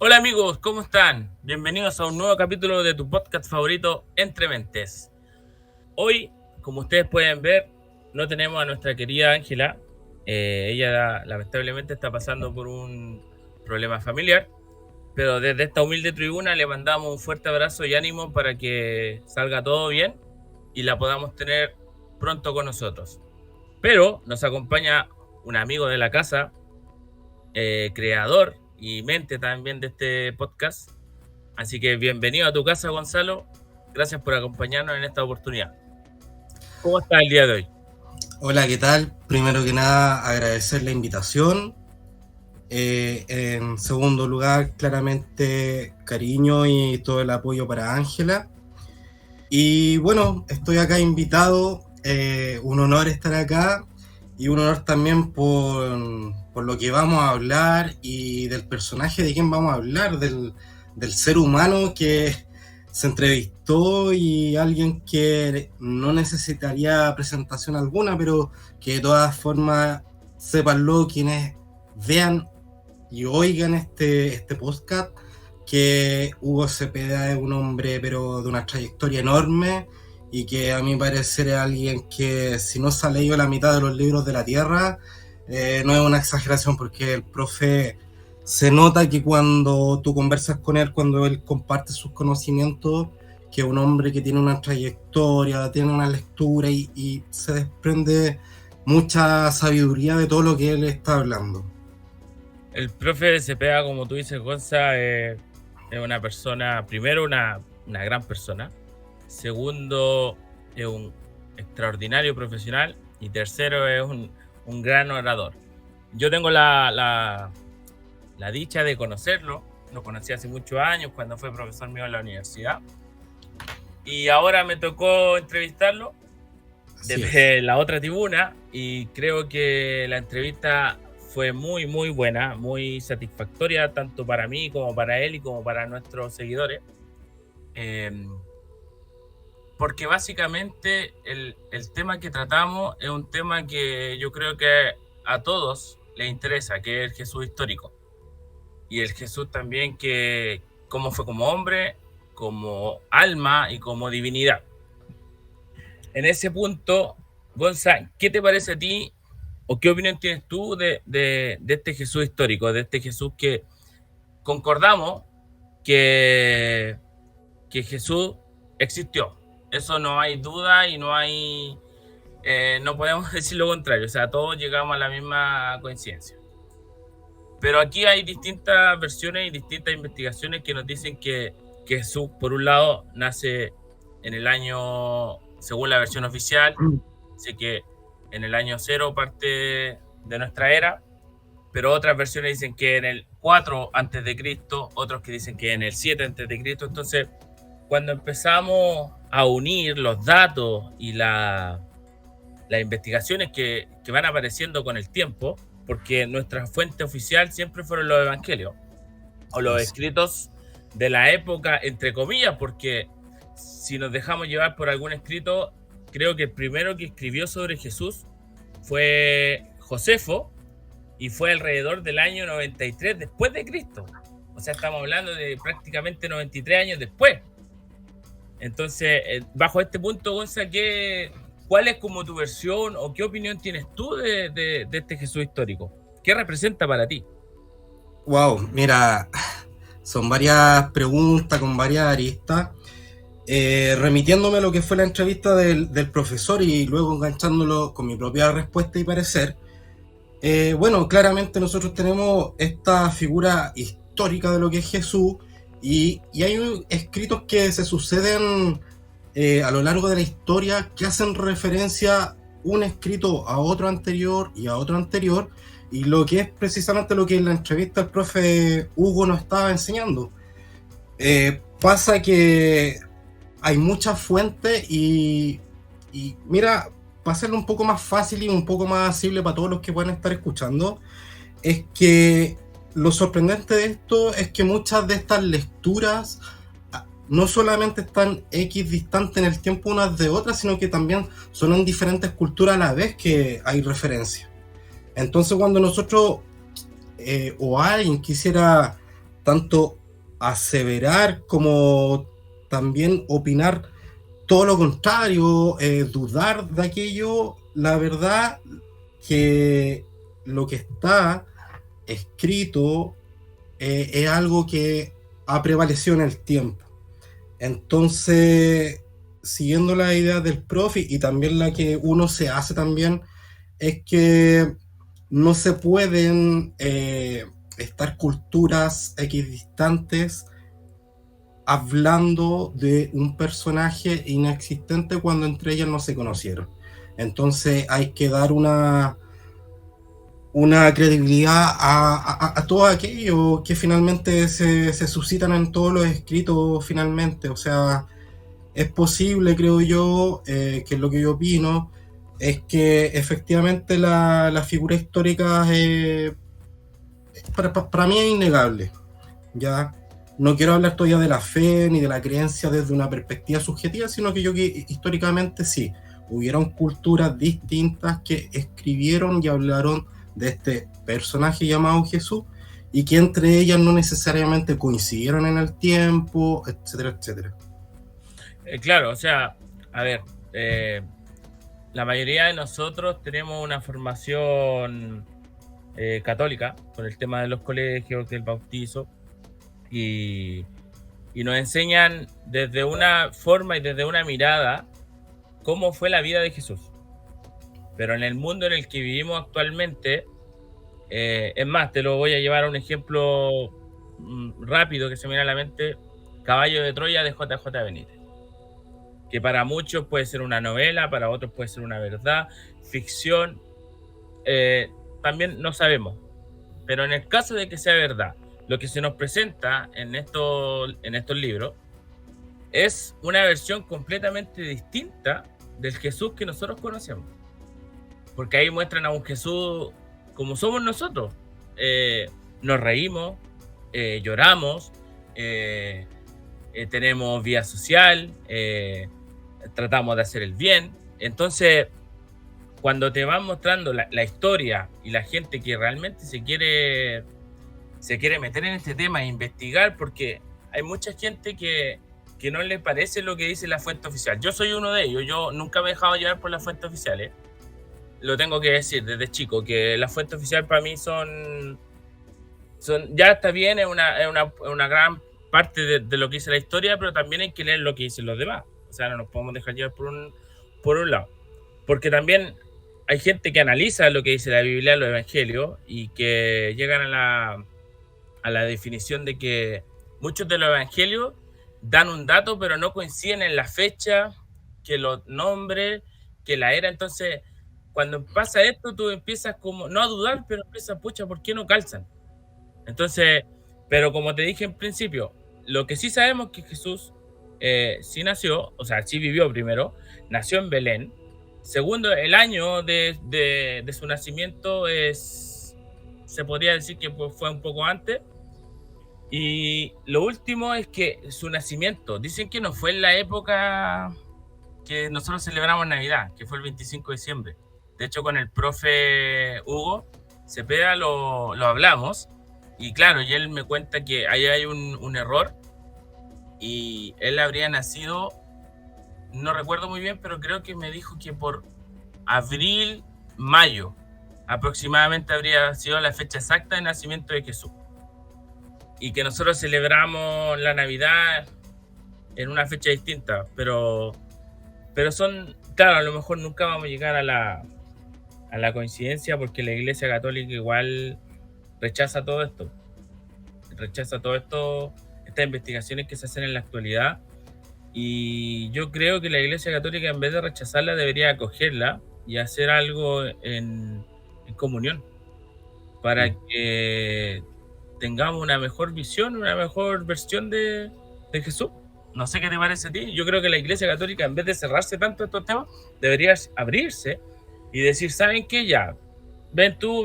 Hola amigos, ¿cómo están? Bienvenidos a un nuevo capítulo de tu podcast favorito, Entre Mentes. Hoy, como ustedes pueden ver, no tenemos a nuestra querida Ángela. Ella lamentablemente está pasando por un problema familiar, pero desde esta humilde tribuna le mandamos un fuerte abrazo y ánimo para que salga todo bien y la podamos tener pronto con nosotros. Pero nos acompaña un amigo de la casa, creador y mente también de este podcast. Así que bienvenido a tu casa, Gonzalo. Gracias por acompañarnos en esta oportunidad. ¿Cómo estás el día de hoy? Hola, ¿qué tal? Primero que nada, agradecer la invitación. En segundo lugar, claramente cariño y todo el apoyo para Ángela. Y bueno, estoy acá invitado. Un honor estar acá y un honor también por lo que vamos a hablar y del personaje de quien vamos a hablar, del ser humano que se entrevistó y alguien que no necesitaría presentación alguna, pero que de todas formas sépanlo quienes vean y oigan este podcast, que Hugo Cepeda es un hombre pero de una trayectoria enorme y que a mi parecer es alguien que si no se ha leído la mitad de los libros de la Tierra, no es una exageración, porque el profe se nota que cuando tú conversas con él, cuando él comparte sus conocimientos, que es un hombre que tiene una trayectoria, tiene una lectura y se desprende mucha sabiduría de todo lo que él está hablando. El profe Cepeda, como tú dices, Gonza, es una persona, primero, una gran persona. Segundo, es un extraordinario profesional. Y tercero, es un gran orador. Yo tengo la dicha de conocerlo. Lo conocí hace muchos años cuando fue profesor mío en la universidad. Y ahora me tocó entrevistarlo desde la otra tribuna y creo que la entrevista fue muy buena, muy satisfactoria tanto para mí como para él y como para nuestros seguidores, porque básicamente el tema que tratamos es un tema que yo creo que a todos les interesa, que es el Jesús histórico y el Jesús también que cómo fue como hombre, como alma y como divinidad. En ese punto, Gonza, ¿qué te parece a ti o qué opinión tienes tú de este Jesús histórico, de este Jesús que concordamos que Jesús existió? Eso no hay duda y no podemos decir lo contrario, o sea, todos llegamos a la misma coincidencia. Pero aquí hay distintas versiones y distintas investigaciones que nos dicen que Jesús, por un lado, nace en el año, según la versión oficial, dice que en el año 0 parte de nuestra era, pero otras versiones dicen que en el 4 antes de Cristo, otros que dicen que en el 7 antes de Cristo. Entonces, cuando empezamos a unir los datos y las investigaciones que van apareciendo con el tiempo, porque nuestra fuente oficial siempre fueron los evangelios o los escritos de la época, entre comillas, porque si nos dejamos llevar por algún escrito, creo que el primero que escribió sobre Jesús fue Josefo y fue alrededor del año 93 después de Cristo. O sea, estamos hablando de prácticamente 93 años después. Entonces, bajo este punto, Gonza, ¿cuál es como tu versión o qué opinión tienes tú de este Jesús histórico? ¿Qué representa para ti? Wow, mira, son varias preguntas con varias aristas. Remitiéndome a lo que fue la entrevista del profesor y luego enganchándolo con mi propia respuesta y parecer, bueno, claramente nosotros tenemos esta figura histórica de lo que es Jesús y hay escritos que se suceden a lo largo de la historia que hacen referencia un escrito a otro anterior y a otro anterior, y lo que es precisamente lo que en la entrevista el profe Hugo nos estaba enseñando. Pasa que hay muchas fuentes y mira, para hacerlo un poco más fácil y un poco más accesible para todos los que puedan estar escuchando, es que lo sorprendente de esto es que muchas de estas lecturas no solamente están X distantes en el tiempo unas de otras, sino que también son en diferentes culturas a la vez que hay referencia. Entonces cuando nosotros o alguien quisiera tanto aseverar como también opinar todo lo contrario, dudar de aquello. La verdad que lo que está escrito es algo que ha prevalecido en el tiempo. Entonces, siguiendo la idea del profe y también la que uno se hace también, es que no se pueden estar culturas equidistantes hablando de un personaje inexistente cuando entre ellas no se conocieron. Entonces hay que dar una credibilidad a todo aquello que finalmente se suscitan en todos los escritos finalmente. O sea, es posible, creo yo, que es lo que yo opino, es que efectivamente la figura histórica para mí es innegable. Ya no quiero hablar todavía de la fe ni de la creencia desde una perspectiva subjetiva, sino que yo que históricamente sí, hubieron culturas distintas que escribieron y hablaron de este personaje llamado Jesús y que entre ellas no necesariamente coincidieron en el tiempo, etcétera, etcétera. Claro, o sea, a ver, la mayoría de nosotros tenemos una formación católica con el tema de los colegios, del bautizo, y nos enseñan desde una forma y desde una mirada cómo fue la vida de Jesús. Pero en el mundo en el que vivimos actualmente, es más, te lo voy a llevar a un ejemplo rápido que se me viene a la mente: Caballo de Troya de JJ Benítez, que para muchos puede ser una novela, para otros puede ser una verdad, ficción, también no sabemos. Pero en el caso de que sea verdad, lo que se nos presenta en estos libros es una versión completamente distinta del Jesús que nosotros conocemos. Porque ahí muestran a un Jesús como somos nosotros. Nos reímos, lloramos, tenemos vida social, tratamos de hacer el bien. Entonces, cuando te van mostrando la historia y la gente que realmente se quiere meter en este tema e investigar, porque hay mucha gente que no le parece lo que dice la fuente oficial. Yo soy uno de ellos, yo nunca me he dejado llevar por las fuentes oficiales. Lo tengo que decir desde chico, que la fuente oficial para mí son ya está bien, es una gran parte de lo que dice la historia, pero también hay que leer lo que dicen los demás. O sea, no nos podemos dejar llevar por un lado. Porque también hay gente que analiza lo que dice la Biblia, los evangelios, y que llegan a la definición de que muchos de los evangelios dan un dato, pero no coinciden en la fecha, que los nombres, que la era. Entonces, cuando pasa esto, tú empiezas como, no a dudar, pero empiezas, pucha, ¿por qué no calzan? Entonces, pero como te dije en principio, lo que sí sabemos es que Jesús sí nació, o sea, sí vivió primero, nació en Belén. Segundo, el año de su nacimiento se podría decir que fue un poco antes. Y lo último es que su nacimiento, dicen que no fue en la época que nosotros celebramos Navidad, que fue el 25 de diciembre. De hecho, con el profe Hugo Cepeda lo hablamos, y claro, y él me cuenta que ahí hay un error, y él habría nacido, no recuerdo muy bien, pero creo que me dijo que por abril, mayo, aproximadamente habría sido la fecha exacta de nacimiento de Jesús. Y que nosotros celebramos la Navidad en una fecha distinta, pero son, claro, a lo mejor nunca vamos a llegar a la coincidencia, porque la Iglesia Católica igual rechaza todo esto, estas investigaciones que se hacen en la actualidad. Y yo creo que la Iglesia Católica, en vez de rechazarla, debería acogerla y hacer algo en comunión, para que tengamos una mejor visión, una mejor versión de Jesús. No sé qué te parece a ti. Yo creo que la Iglesia Católica, en vez de cerrarse tanto a estos temas, debería abrirse y decir, ¿saben qué? Ya, ven tú,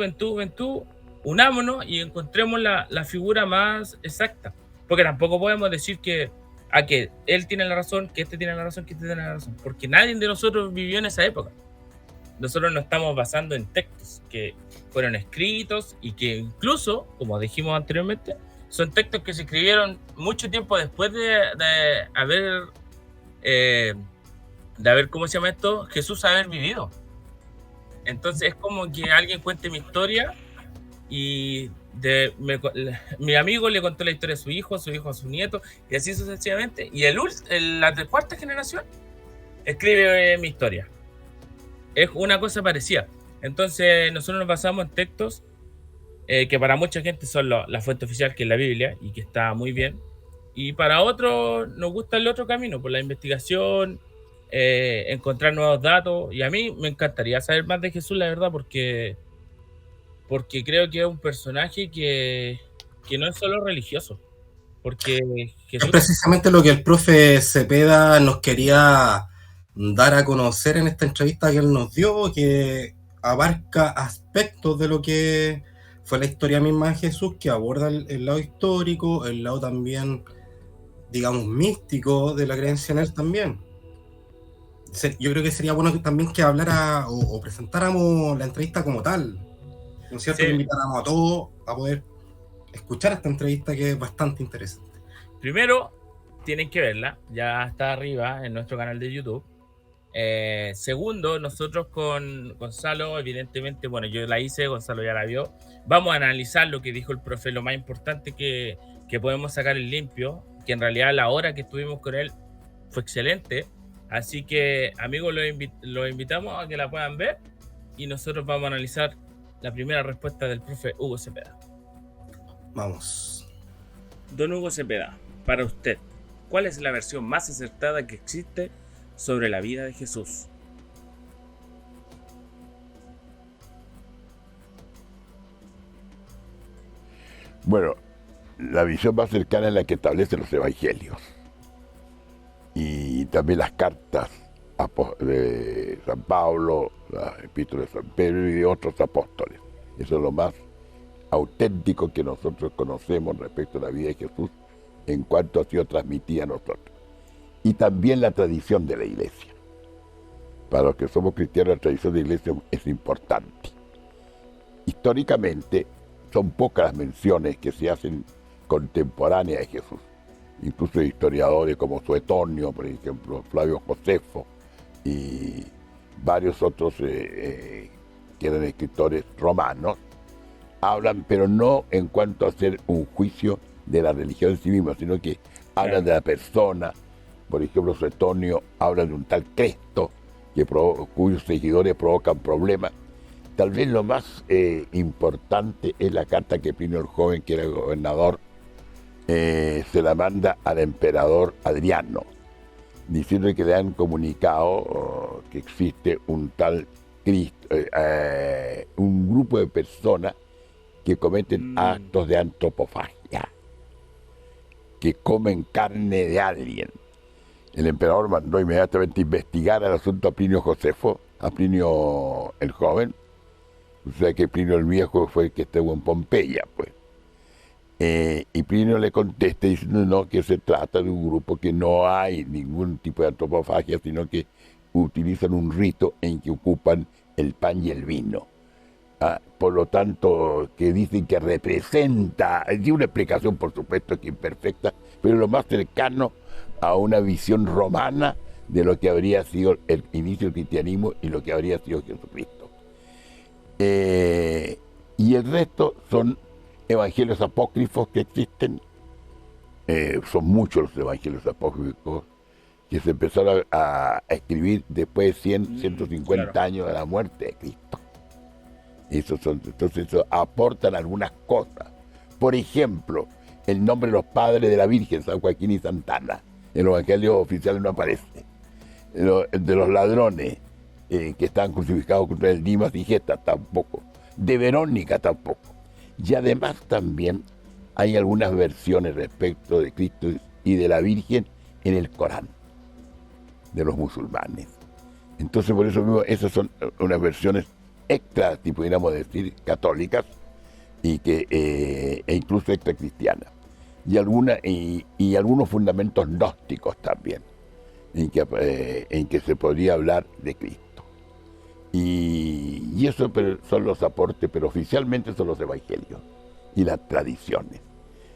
unámonos y encontremos la figura más exacta. Porque tampoco podemos decir que él tiene la razón, que este tiene la razón, que este tiene la razón, porque nadie de nosotros vivió en esa época. Nosotros nos estamos basando en textos que fueron escritos y que incluso, como dijimos anteriormente, son textos que se escribieron mucho tiempo después de haber, ¿cómo se llama esto? Jesús haber vivido. Entonces es como que alguien cuente mi historia y mi amigo le contó la historia a su hijo a su nieto, y así sucesivamente. Y la cuarta generación escribe mi historia. Es una cosa parecida. Entonces nosotros nos basamos en textos que para mucha gente son la fuente oficial, que es la Biblia, y que está muy bien. Y para otros nos gusta el otro camino, por la investigación, encontrar nuevos datos. Y a mí me encantaría saber más de Jesús, la verdad, porque creo que es un personaje que no es solo religioso. Porque Es Jesús... precisamente lo que el profe Cepeda nos quería dar a conocer en esta entrevista que él nos dio, que abarca aspectos de lo que fue la historia misma de Jesús, que aborda el lado histórico, el lado también, digamos, místico de la creencia en él también. Yo creo que sería bueno también que hablara o presentáramos la entrevista como tal, ¿no es cierto? Sí. Que invitáramos a todos a poder escuchar esta entrevista, que es bastante interesante. Primero, tienen que verla, ya está arriba en nuestro canal de YouTube. Segundo, nosotros con Gonzalo, evidentemente, bueno, yo la hice, Gonzalo ya la vio. Vamos a analizar lo que dijo el profe, lo más importante que podemos sacar en limpio, que en realidad la hora que estuvimos con él fue excelente. Así que, amigos, los invitamos a que la puedan ver, y nosotros vamos a analizar la primera respuesta del profe Hugo Cepeda. Vamos. Don Hugo Cepeda, para usted, ¿cuál es la versión más acertada que existe sobre la vida de Jesús? Bueno, la visión más cercana es la que establecen los evangelios y también las cartas de San Pablo, las epístolas de San Pedro y de otros apóstoles. Eso es lo más auténtico que nosotros conocemos respecto a la vida de Jesús en cuanto ha sido transmitida a nosotros. Y también la tradición de la Iglesia. Para los que somos cristianos, la tradición de la Iglesia es importante. Históricamente, son pocas las menciones que se hacen contemporáneas de Jesús. Incluso historiadores como Suetonio, por ejemplo, Flavio Josefo y varios otros que eran escritores romanos, hablan, pero no en cuanto a hacer un juicio de la religión en sí misma, sino que hablan de la persona. Por ejemplo, Suetonio habla de un tal Cresto cuyos seguidores provocan problemas. Tal vez lo más importante es la carta que Plinio el Joven, que era gobernador, se la manda al emperador Adriano, diciendo que le han comunicado que existe un tal Cristo, un grupo de personas que cometen actos de antropofagia, que comen carne de alguien. El emperador mandó inmediatamente investigar el asunto a Plinio Josefo, a Plinio el Joven. O sea que Plinio el Viejo fue el que estuvo en Pompeya, pues. Y Plinio le contesta diciendo no, que se trata de un grupo que no hay ningún tipo de antropofagia, sino que utilizan un rito en que ocupan el pan y el vino. Por lo tanto, que dicen que representa, tiene una explicación por supuesto que imperfecta, pero lo más cercano a una visión romana de lo que habría sido el inicio del cristianismo y lo que habría sido Jesucristo. Y el resto son evangelios apócrifos que existen. Son muchos los evangelios apócrifos que se empezaron a escribir después de 150 claro, años de la muerte de Cristo. Entonces eso aportan algunas cosas. Por ejemplo, el nombre de los padres de la Virgen, San Joaquín y Santana, en los evangelios oficiales no aparece. De los ladrones que estaban crucificados contra el Dimas y Gesta tampoco. De Verónica tampoco. Y además también hay algunas versiones respecto de Cristo y de la Virgen en el Corán de los musulmanes. Entonces por eso mismo esas son unas versiones extra, si pudiéramos decir, católicas y que e incluso extra cristianas. Y algunos fundamentos gnósticos también, en que se podría hablar de Cristo. Y eso son los aportes, pero oficialmente son los evangelios y las tradiciones.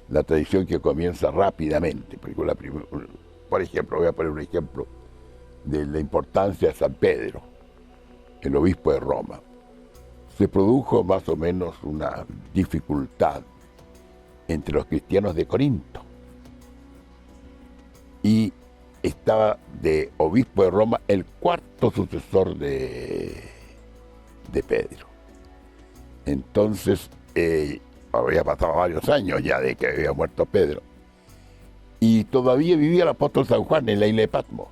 la tradición que comienza rápidamente. Por ejemplo, voy a poner un ejemplo de la importancia de San Pedro, el obispo de Roma. Se produjo más o menos una dificultad entre los cristianos de Corinto. Y estaba de obispo de Roma el cuarto sucesor de Pedro. Entonces, había pasado varios años ya de que había muerto Pedro. Y todavía vivía el apóstol San Juan en la isla de Patmos.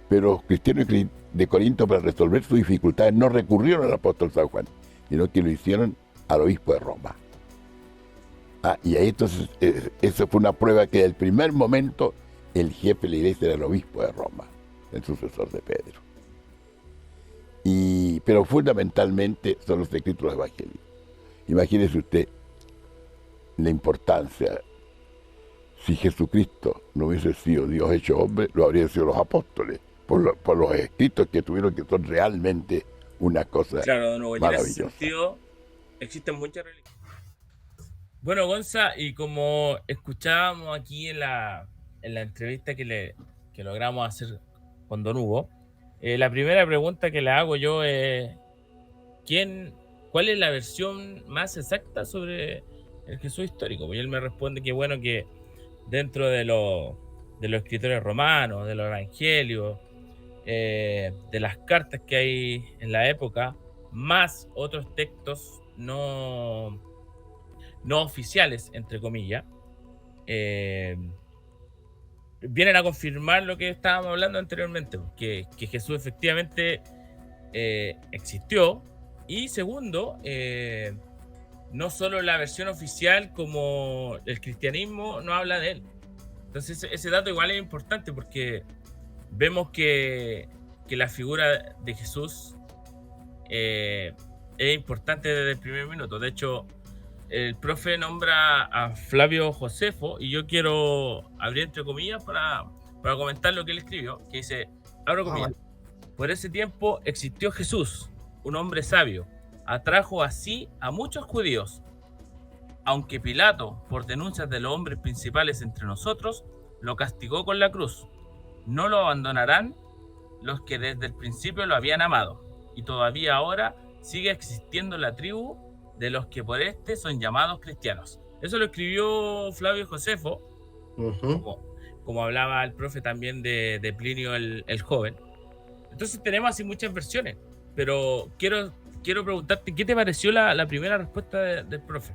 Pero los cristianos de Corinto, para resolver sus dificultades, no recurrieron al apóstol San Juan, sino que lo hicieron al obispo de Roma. Y ahí entonces, eso fue una prueba que desde el primer momento el jefe de la iglesia era el obispo de Roma, el sucesor de Pedro. Pero fundamentalmente son los escritos de los evangelios. Imagínese usted la importancia. Si Jesucristo no hubiese sido Dios hecho hombre, lo habrían sido los apóstoles, por los escritos que tuvieron, que son realmente una cosa claro, de nuevo, maravillosa. En ese sentido, existen muchas religiones. Bueno, Gonza, y como escuchábamos aquí en la entrevista que logramos hacer con Don Hugo, la primera pregunta que le hago yo es ¿cuál es la versión más exacta sobre el Jesús histórico? Y él me responde que bueno, que dentro de los escritores romanos, de los evangelios, de las cartas que hay en la época, más otros textos no oficiales, entre comillas, vienen a confirmar lo que estábamos hablando anteriormente, que Jesús efectivamente existió, y segundo, no solo la versión oficial como el cristianismo no habla de él. Entonces ese dato igual es importante porque vemos que la figura de Jesús es importante desde el primer minuto. De hecho, el profe nombra a Flavio Josefo, y yo quiero abrir entre comillas para comentar lo que él escribió, que dice, abro comillas: por ese tiempo existió Jesús, un hombre sabio, atrajo así a muchos judíos, aunque Pilato, por denuncias de los hombres principales entre nosotros, lo castigó con la cruz. No lo abandonarán los que desde el principio lo habían amado, y todavía ahora sigue existiendo la tribu de los que por este son llamados cristianos. Eso lo escribió Flavio Josefo, como hablaba el profe también de Plinio el joven. Entonces tenemos así muchas versiones, pero quiero preguntarte, ¿qué te pareció la primera respuesta del profe?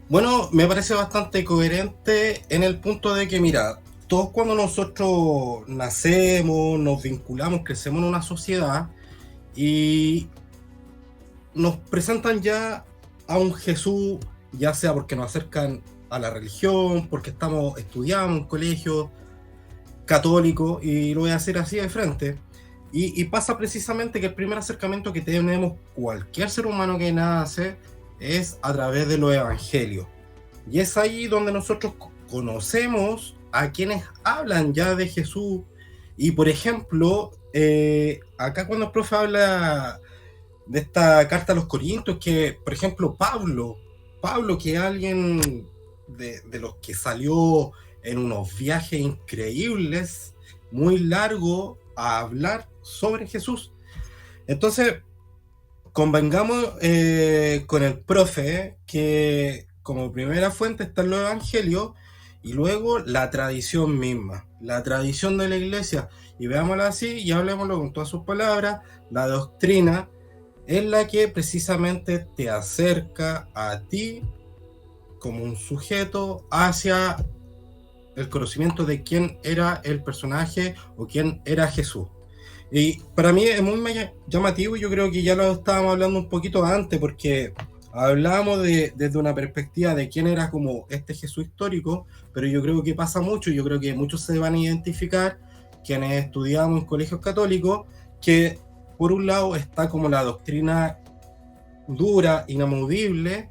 Bueno, me parece bastante coherente en el punto de que, mira, todos cuando nosotros nacemos, nos vinculamos, crecemos en una sociedad y nos presentan ya a un Jesús, ya sea porque nos acercan a la religión, porque estudiando en un colegio católico, y lo voy a hacer así de frente, y pasa precisamente que el primer acercamiento que tenemos cualquier ser humano que nace es a través de los evangelios, y es ahí donde nosotros conocemos a quienes hablan ya de Jesús. Y por ejemplo, acá cuando el profe habla de esta carta a los Corintios, que por ejemplo Pablo, que es alguien de los que salió en unos viajes increíbles, muy largos, a hablar sobre Jesús. Entonces, convengamos con el profe que como primera fuente están los evangelios, y luego la tradición misma, la tradición de la iglesia, y veámosla así y hablemoslo con todas sus palabras. La doctrina es la que precisamente te acerca a ti como un sujeto hacia el conocimiento de quién era el personaje o quién era Jesús. Y para mí es muy llamativo, y yo creo que ya lo estábamos hablando un poquito antes, porque hablábamos desde una perspectiva de quién era como este Jesús histórico, pero yo creo que pasa mucho, yo creo que muchos se van a identificar, quienes estudiamos en colegios católicos, que por un lado está como la doctrina dura, inamovible,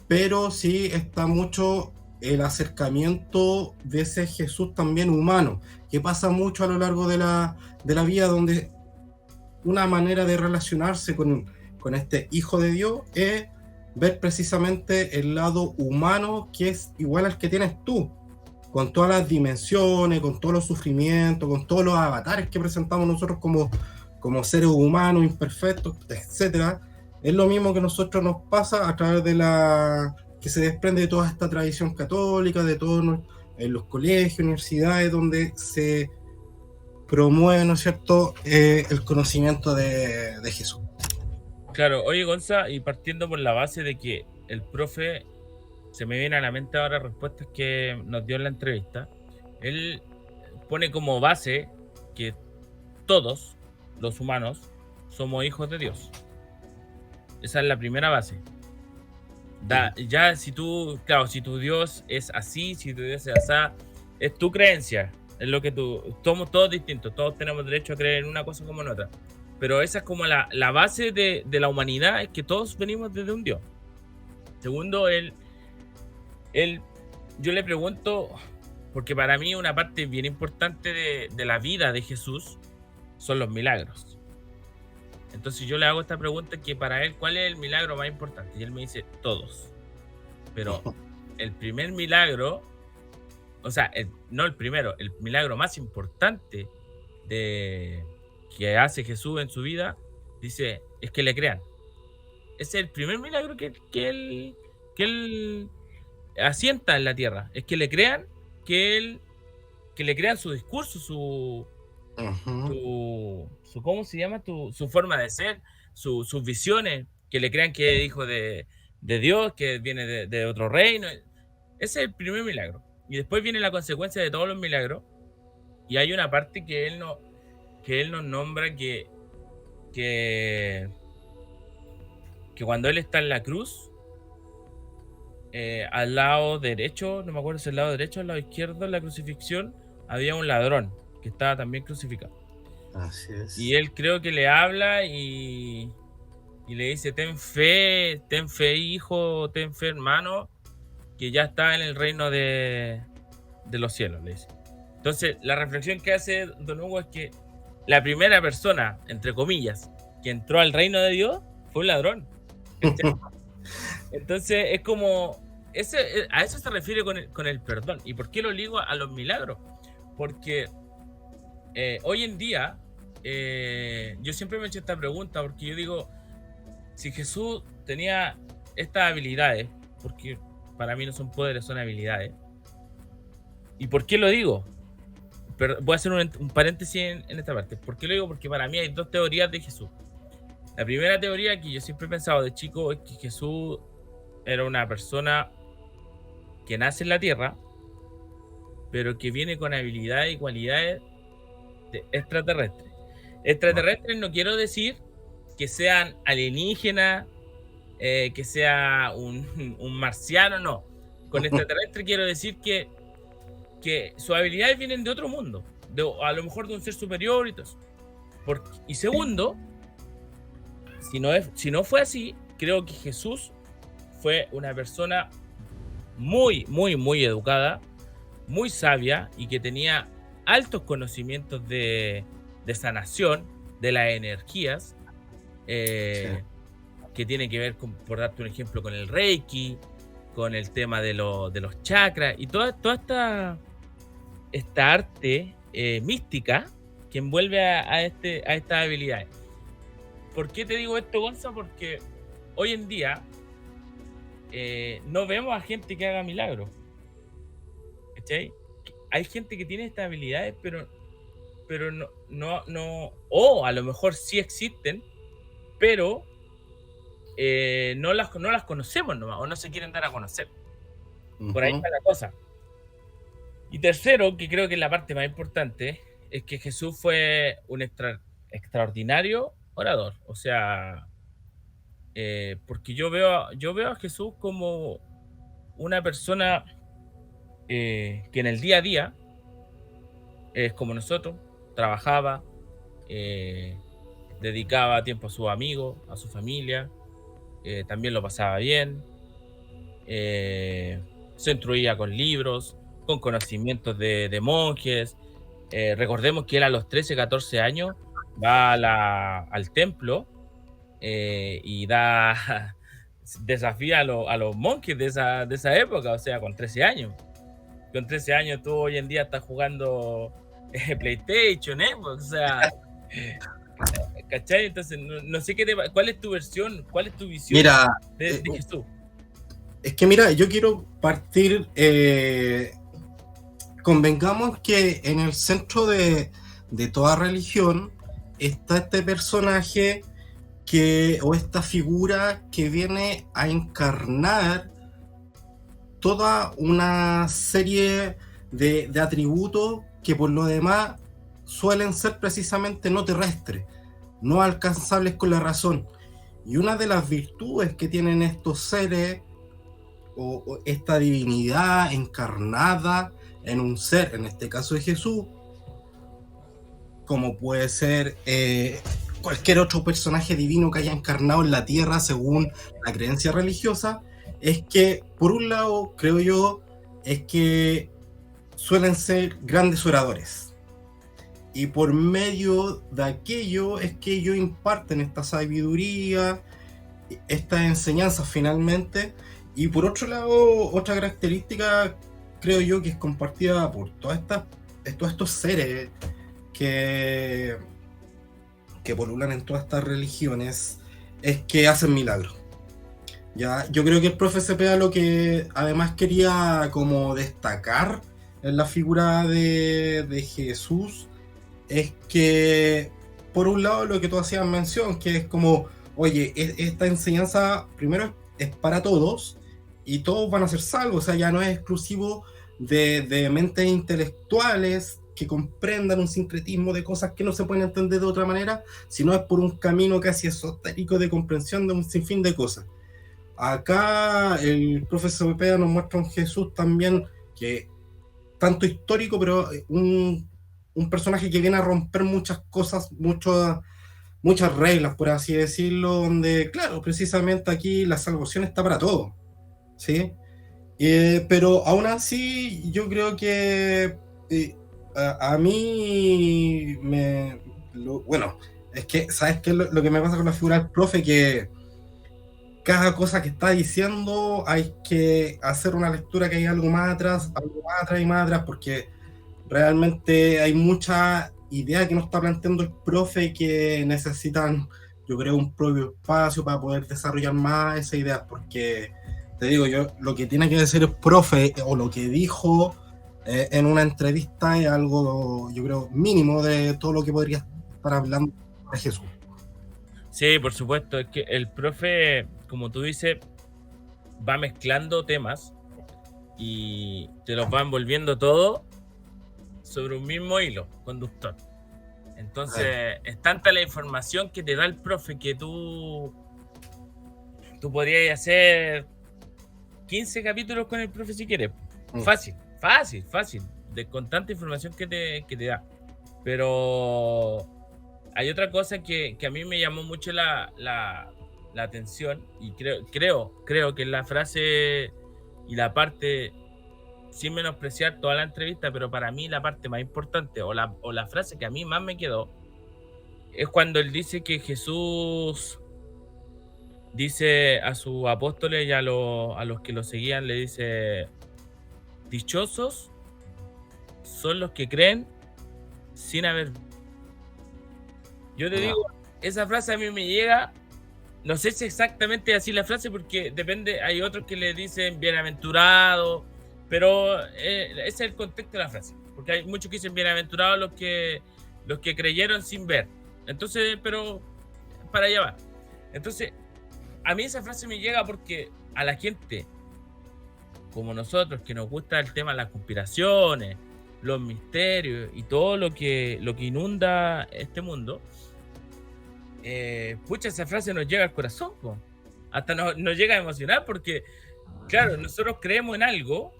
pero sí está mucho el acercamiento de ese Jesús también humano, que pasa mucho a lo largo de la vida, donde una manera de relacionarse con este Hijo de Dios es ver precisamente el lado humano que es igual al que tienes tú, con todas las dimensiones, con todos los sufrimientos, con todos los avatares que presentamos nosotros como seres humanos imperfectos, etcétera. Es lo mismo que a nosotros nos pasa a través de que se desprende de toda esta tradición católica, de todos en los colegios, universidades, donde se promueve, ¿no es cierto?, el conocimiento de Jesús. Claro, oye Gonza, y partiendo por la base de que el profe, se me viene a la mente ahora respuestas que nos dio en la entrevista, él pone como base que todos los humanos somos hijos de Dios. Esa es la primera base. Ya si tú, claro, si tu Dios es así, si tu Dios es así, es tu creencia, es lo que somos todos distintos, todos tenemos derecho a creer en una cosa como en otra. Pero esa es como la base de la humanidad, es que todos venimos desde un Dios. Segundo, yo le pregunto, porque para mí una parte bien importante de la vida de Jesús son los milagros. Entonces yo le hago esta pregunta que para él, ¿cuál es el milagro más importante? Y él me dice, todos. Pero el primer milagro, o sea, no el primero, el milagro más importante que hace Jesús en su vida, dice, es que le crean. Ese es el primer milagro que él asienta en la tierra. Es que le crean, que le crean su discurso, su ¿cómo se llama? Su forma de ser, sus visiones, que le crean que es hijo de Dios, que viene de otro reino. Ese es el primer milagro. Y después viene la consecuencia de todos los milagros. Y hay una parte que él nos nombra que cuando él está en la cruz, al lado derecho, no me acuerdo si al lado derecho o al lado izquierdo en la crucifixión, había un ladrón que estaba también crucificado. Así es. Y él creo que le habla y le dice, ten fe hijo, ten fe hermano, que ya está en el reino de los cielos, le dice. Entonces la reflexión que hace Don Hugo es que la primera persona, entre comillas, que entró al reino de Dios fue un ladrón. Entonces es como, a eso se refiere con el perdón. ¿Y por qué lo ligo a los milagros? Porque hoy en día, yo siempre me he hecho esta pregunta, porque yo digo, si Jesús tenía estas habilidades, porque para mí no son poderes, son habilidades, ¿y por qué lo digo? Pero voy a hacer un paréntesis en esta parte. ¿Por qué lo digo? Porque para mí hay dos teorías de Jesús. La primera teoría que yo siempre he pensado de chico es que Jesús era una persona que nace en la tierra, pero que viene con habilidades y cualidades de extraterrestres. Extraterrestres no quiero decir que sean alienígenas, que sea un marciano, no. Con extraterrestre quiero decir que sus habilidades vienen de otro mundo, a lo mejor de un ser superior y todo eso. Y segundo, si no fue así, creo que Jesús fue una persona muy, muy, muy educada, muy sabia y que tenía altos conocimientos de sanación, de las energías, que tiene que ver con, por darte un ejemplo, con el Reiki, con el tema de los chakras y toda esta arte mística que envuelve a estas habilidades. ¿Por qué te digo esto, Gonza? Porque hoy en día no vemos a gente que haga milagros. ¿Cachai? Hay gente que tiene estas habilidades, pero no, o a lo mejor sí existen, pero no las conocemos nomás, o no se quieren dar a conocer. Por ahí está la cosa. Y tercero, que creo que es la parte más importante, es que Jesús fue un extraordinario orador. O sea, porque yo veo a Jesús como una persona que en el día a día es como nosotros, trabajaba, dedicaba tiempo a sus amigos, a su familia, también lo pasaba bien, se instruía con libros, con conocimientos de monjes. Recordemos que él a los 13, 14 años va al templo y da desafía a los monjes de esa época, o sea, con 13 años. Con 13 años tú hoy en día estás jugando PlayStation, Xbox, o sea, ¿cachai? Entonces, no sé cuál es tu versión, cuál es tu visión Mira, de Jesús. es que mira, yo quiero partir, convengamos que en el centro de toda religión está este personaje o esta figura que viene a encarnar toda una serie de atributos que por lo demás suelen ser precisamente no terrestres, no alcanzables con la razón. Y una de las virtudes que tienen estos seres, o esta divinidad encarnada en un ser, en este caso de Jesús, como puede ser cualquier otro personaje divino que haya encarnado en la tierra según la creencia religiosa, es que, por un lado, creo yo, es que suelen ser grandes oradores. Y por medio de aquello es que ellos imparten esta sabiduría, estas enseñanzas finalmente. Y por otro lado, otra característica, creo yo, que es compartida por todos estos seres que polulan en todas estas religiones, es que hacen milagros. Ya, yo creo que el profe Cepeda lo que además quería como destacar en la figura de Jesús es que, por un lado, lo que tú hacías mención, que es como, oye, esta enseñanza primero es para todos y todos van a ser salvos, o sea, ya no es exclusivo de mentes intelectuales que comprendan un sincretismo de cosas que no se pueden entender de otra manera, sino es por un camino casi esotérico de comprensión de un sinfín de cosas. Acá el profesor Cepeda nos muestra un Jesús también que tanto histórico, pero un personaje que viene a romper muchas cosas, muchas reglas, por así decirlo, donde, claro, precisamente aquí la salvación está para todos, ¿sí? Pero aún así, yo creo que a mí bueno, es que, ¿sabes qué? Lo que me pasa con la figura del profe, que cada cosa que está diciendo hay que hacer una lectura que hay algo más atrás y más atrás, porque realmente hay mucha idea que nos está planteando el profe que necesitan, yo creo, un propio espacio para poder desarrollar más esa idea, porque te digo, yo lo que tiene que decir el profe o lo que dijo en una entrevista es algo, yo creo, mínimo de todo lo que podría estar hablando de Jesús. Sí, por supuesto, es que el profe, como tú dices, va mezclando temas y te los va envolviendo todo sobre un mismo hilo conductor. Entonces, es tanta la información que te da el profe que tú podrías hacer 15 capítulos con el profe si quieres. Fácil, con tanta información que te da. Pero hay otra cosa que a mí me llamó mucho la atención, y creo que la frase y la parte, sin menospreciar toda la entrevista, pero para mí la parte más importante o la frase que a mí más me quedó es cuando él dice que Jesús dice a sus apóstoles y a los que lo seguían, le dice: dichosos son los que creen sin haber. Yo te digo, esa frase a mí me llega, no sé si exactamente así la frase, porque depende, hay otros que le dicen bienaventurado, pero ese es el contexto de la frase, porque hay muchos que dicen bienaventurados los que creyeron sin ver. Entonces, pero para allá va. Entonces, a mí esa frase me llega porque a la gente como nosotros, que nos gusta el tema de las conspiraciones, los misterios y todo lo que inunda este mundo, pucha, esa frase nos llega al corazón, po. Hasta nos llega a emocionar, porque claro, nosotros creemos en algo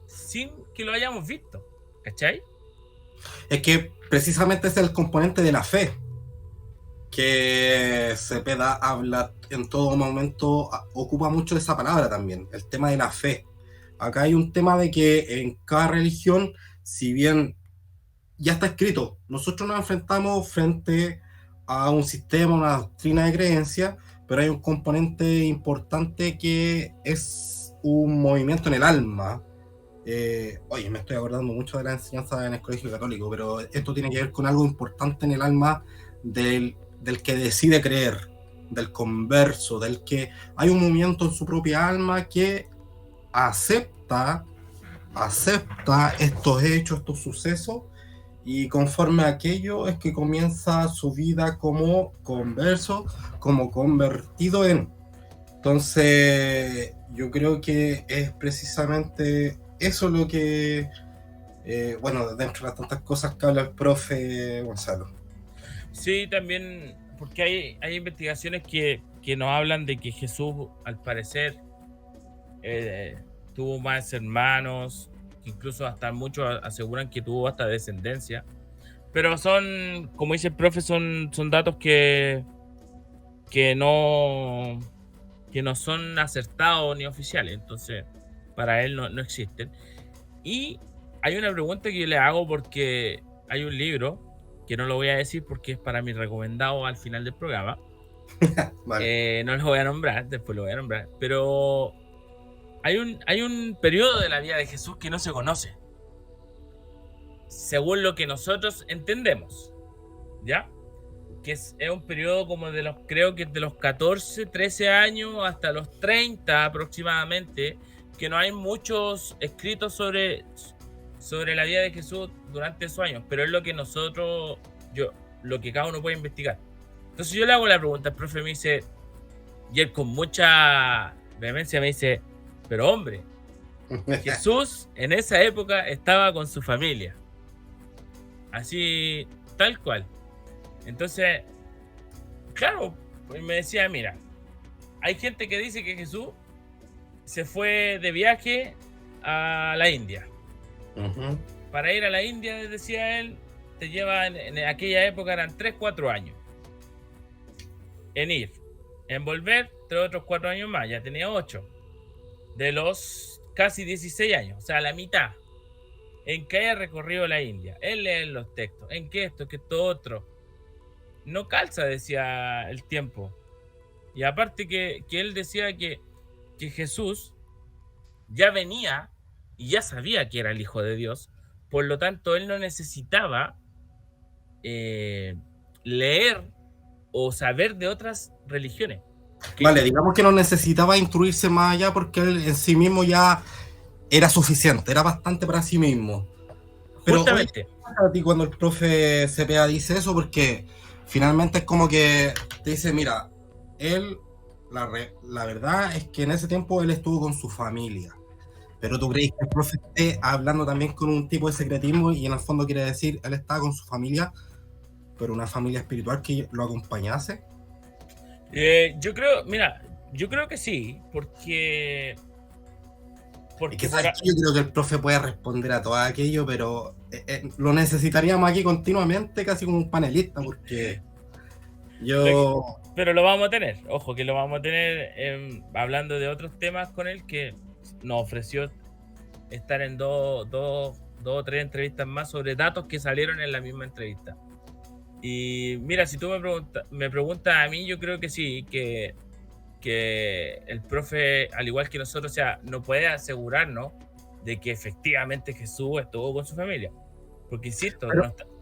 sin que lo hayamos visto, ¿cachai? Es que precisamente es el componente de la fe que Cepeda habla en todo momento, ocupa mucho esa palabra también, el tema de la fe. Acá hay un tema de que en cada religión, si bien ya está escrito, nosotros nos enfrentamos frente a un sistema, una doctrina de creencia, pero hay un componente importante que es un movimiento en el alma. Oye, me estoy acordando mucho de la enseñanza en el colegio católico, pero esto tiene que ver con algo importante en el alma del que decide creer, del converso, del que hay un movimiento en su propia alma que acepta estos hechos, estos sucesos, y conforme a aquello es que comienza su vida como converso, como convertido en. Entonces, yo creo que es precisamente eso lo que, bueno, dentro de las tantas cosas que habla el profe Gonzalo. Sí, también, porque hay investigaciones que nos hablan de que Jesús, al parecer, tuvo más hermanos, incluso hasta muchos aseguran que tuvo hasta descendencia. Pero son, como dice el profe, son datos que no son acertados ni oficiales. Entonces, para él no existen. Y hay una pregunta que yo le hago porque hay un libro, que no lo voy a decir porque es para mi recomendado al final del programa. Vale. No lo voy a nombrar, después lo voy a nombrar. Pero hay un periodo de la vida de Jesús que no se conoce, según lo que nosotros entendemos, ¿ya? Que es un periodo como creo que de los 14, 13 años hasta los 30 aproximadamente, que no hay muchos escritos sobre la vida de Jesús durante esos años, pero es lo que lo que cada uno puede investigar. Entonces yo le hago la pregunta, el profe me dice, y él con mucha vehemencia me dice, pero hombre, Jesús en esa época estaba con su familia. Así, tal cual. Entonces, claro, pues me decía, mira, hay gente que dice que Jesús se fue de viaje a la India. Uh-huh. Para ir a la India, decía él, te lleva en aquella época eran 3-4 años. En ir. En volver, 3 otros 4 años más, ya tenía 8. De los casi 16 años, o sea, la mitad. En que haya recorrido la India, en leer los textos, en que esto otro. No calza, decía el tiempo. Y aparte que él decía que Jesús ya venía y ya sabía que era el Hijo de Dios, por lo tanto él no necesitaba leer o saber de otras religiones. Vale, digamos que no necesitaba instruirse más allá porque él en sí mismo ya era suficiente, era bastante para sí mismo. Pero justamente, oye, a ti cuando el profe Cepeda dice eso, porque finalmente es como que te dice, mira, él, la verdad es que en ese tiempo él estuvo con su familia, pero tú crees que el profe esté hablando también con un tipo de secretismo y en el fondo quiere decir, él estaba con su familia, pero una familia espiritual que lo acompañase. yo creo que sí, porque Es que ¿sabes qué? Yo creo que el profe puede responder a todo aquello, pero lo necesitaríamos aquí continuamente, casi como un panelista, porque yo... Pero lo vamos a tener, ojo, que lo vamos a tener hablando de otros temas con él, que nos ofreció estar en dos o tres entrevistas más sobre datos que salieron en la misma entrevista. Y mira, si tú me preguntas a mí, yo creo que sí, que el profe, al igual que nosotros, o sea, no puede asegurarnos de que efectivamente Jesús estuvo con su familia. Porque, insisto,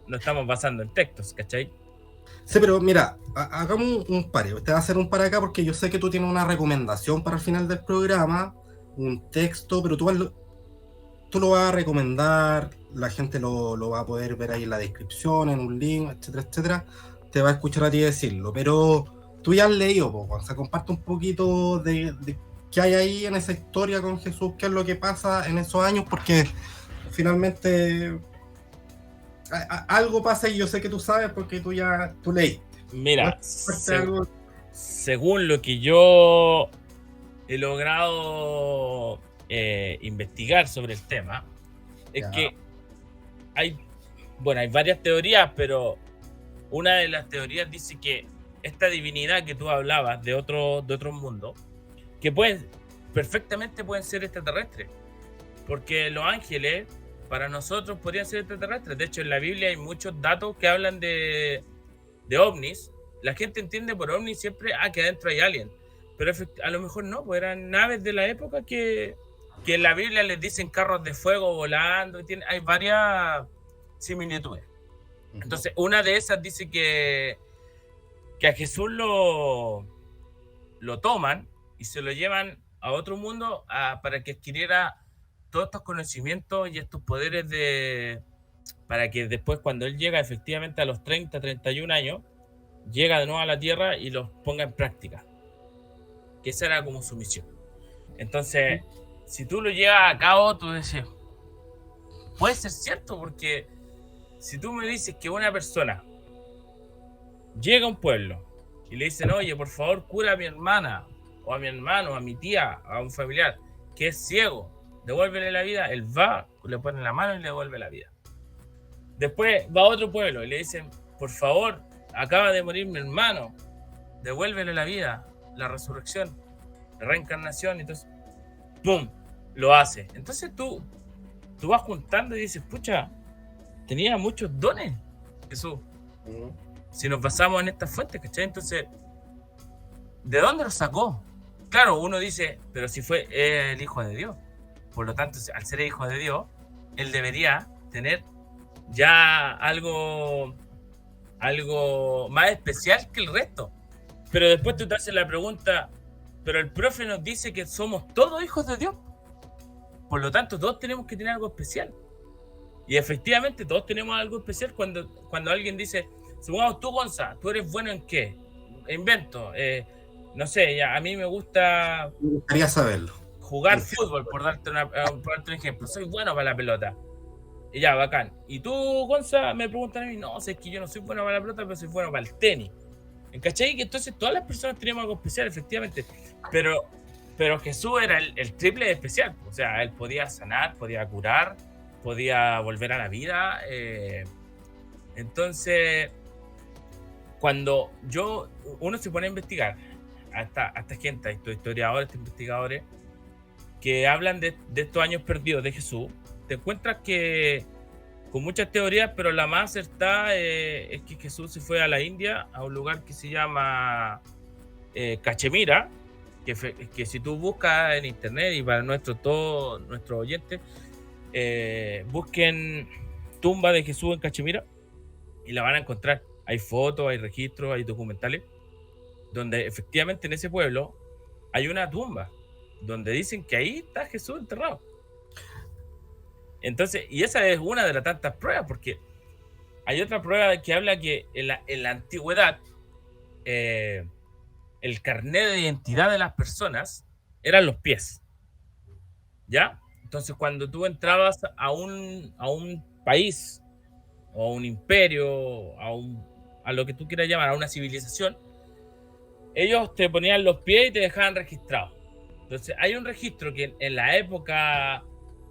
no estamos basando en textos, ¿cachai? Sí, pero mira, hagamos un par. Te voy a hacer un par acá porque yo sé que tú tienes una recomendación para el final del programa, un texto, pero tú lo vas a recomendar, la gente lo va a poder ver ahí en la descripción, en un link, etcétera, etcétera. Te va a escuchar a ti decirlo, pero tú ya has leído, o sea, comparte un poquito de qué hay ahí en esa historia con Jesús, qué es lo que pasa en esos años, porque finalmente algo pasa y yo sé que tú sabes porque tú leíste. Mira, según lo que yo he logrado investigar sobre el tema, es que hay varias teorías, pero una de las teorías dice que esta divinidad que tú hablabas de otro mundo, que perfectamente pueden ser extraterrestres, porque los ángeles para nosotros podrían ser extraterrestres. De hecho, en la Biblia hay muchos datos que hablan de ovnis, la gente entiende por ovni siempre, que adentro hay alien, pero a lo mejor no, pues eran naves de la época que en la Biblia les dicen carros de fuego volando, hay varias similitudes. Entonces, una de esas dice que a Jesús lo toman y se lo llevan a otro mundo para que adquiriera todos estos conocimientos y estos poderes para que después, cuando él llega efectivamente a los 30, 31 años, llega de nuevo a la Tierra y los ponga en práctica. Que esa era como su misión. Entonces, si tú lo llevas a cabo, tú dices, puede ser cierto, porque si tú me dices que una persona llega a un pueblo y le dicen, oye, por favor, cura a mi hermana, o a mi hermano, a mi tía, a un familiar que es ciego, devuélvele la vida, él va, le pone la mano y le devuelve la vida. Después va a otro pueblo y le dicen, por favor, acaba de morir mi hermano, devuélvele la vida, la resurrección, la reencarnación. Entonces, ¡pum!, lo hace. Entonces tú vas juntando y dices, pucha, tenía muchos dones Jesús. Si nos basamos en estas fuentes, ¿cachai? Entonces, ¿de dónde los sacó? Claro, uno dice, pero si fue el Hijo de Dios. Por lo tanto, al ser el Hijo de Dios, él debería tener ya algo más especial que el resto. Pero después tú te haces la pregunta, pero el profe nos dice que somos todos hijos de Dios. Por lo tanto, todos tenemos que tener algo especial. Y efectivamente, todos tenemos algo especial cuando alguien dice, supongamos tú, Gonza, ¿tú eres bueno en qué? Invento. No sé, ya, a mí me gusta... Me gustaría saberlo. Jugar fútbol, por darte un ejemplo. Soy bueno para la pelota. Y ya, bacán. Y tú, Gonza, me preguntan a mí, no, sé que yo no soy bueno para la pelota, pero soy bueno para el tenis. ¿Cachai? Que entonces todas las personas tenemos algo especial, efectivamente. Pero Jesús era el triple de especial. O sea, él podía sanar, podía curar, podía volver a la vida. Entonces, cuando uno se pone a investigar a esta gente, a estos historiadores, estos investigadores, que hablan de estos años perdidos de Jesús, te encuentras que con muchas teorías, pero la más acertada es que Jesús se fue a la India, a un lugar que se llama Cachemira, que si tú buscas en internet, y para todos nuestros oyentes, busquen tumba de Jesús en Cachemira y la van a encontrar. Hay fotos, hay registros, hay documentales, donde efectivamente en ese pueblo hay una tumba, donde dicen que ahí está Jesús enterrado. Entonces, y esa es una de las tantas pruebas, porque hay otra prueba que habla que en la antigüedad el carnet de identidad de las personas eran los pies, ¿ya? Entonces, cuando tú entrabas a un país, o a un imperio, a lo que tú quieras llamar, a una civilización, ellos te ponían los pies y te dejaban registrado. Entonces, hay un registro que en la época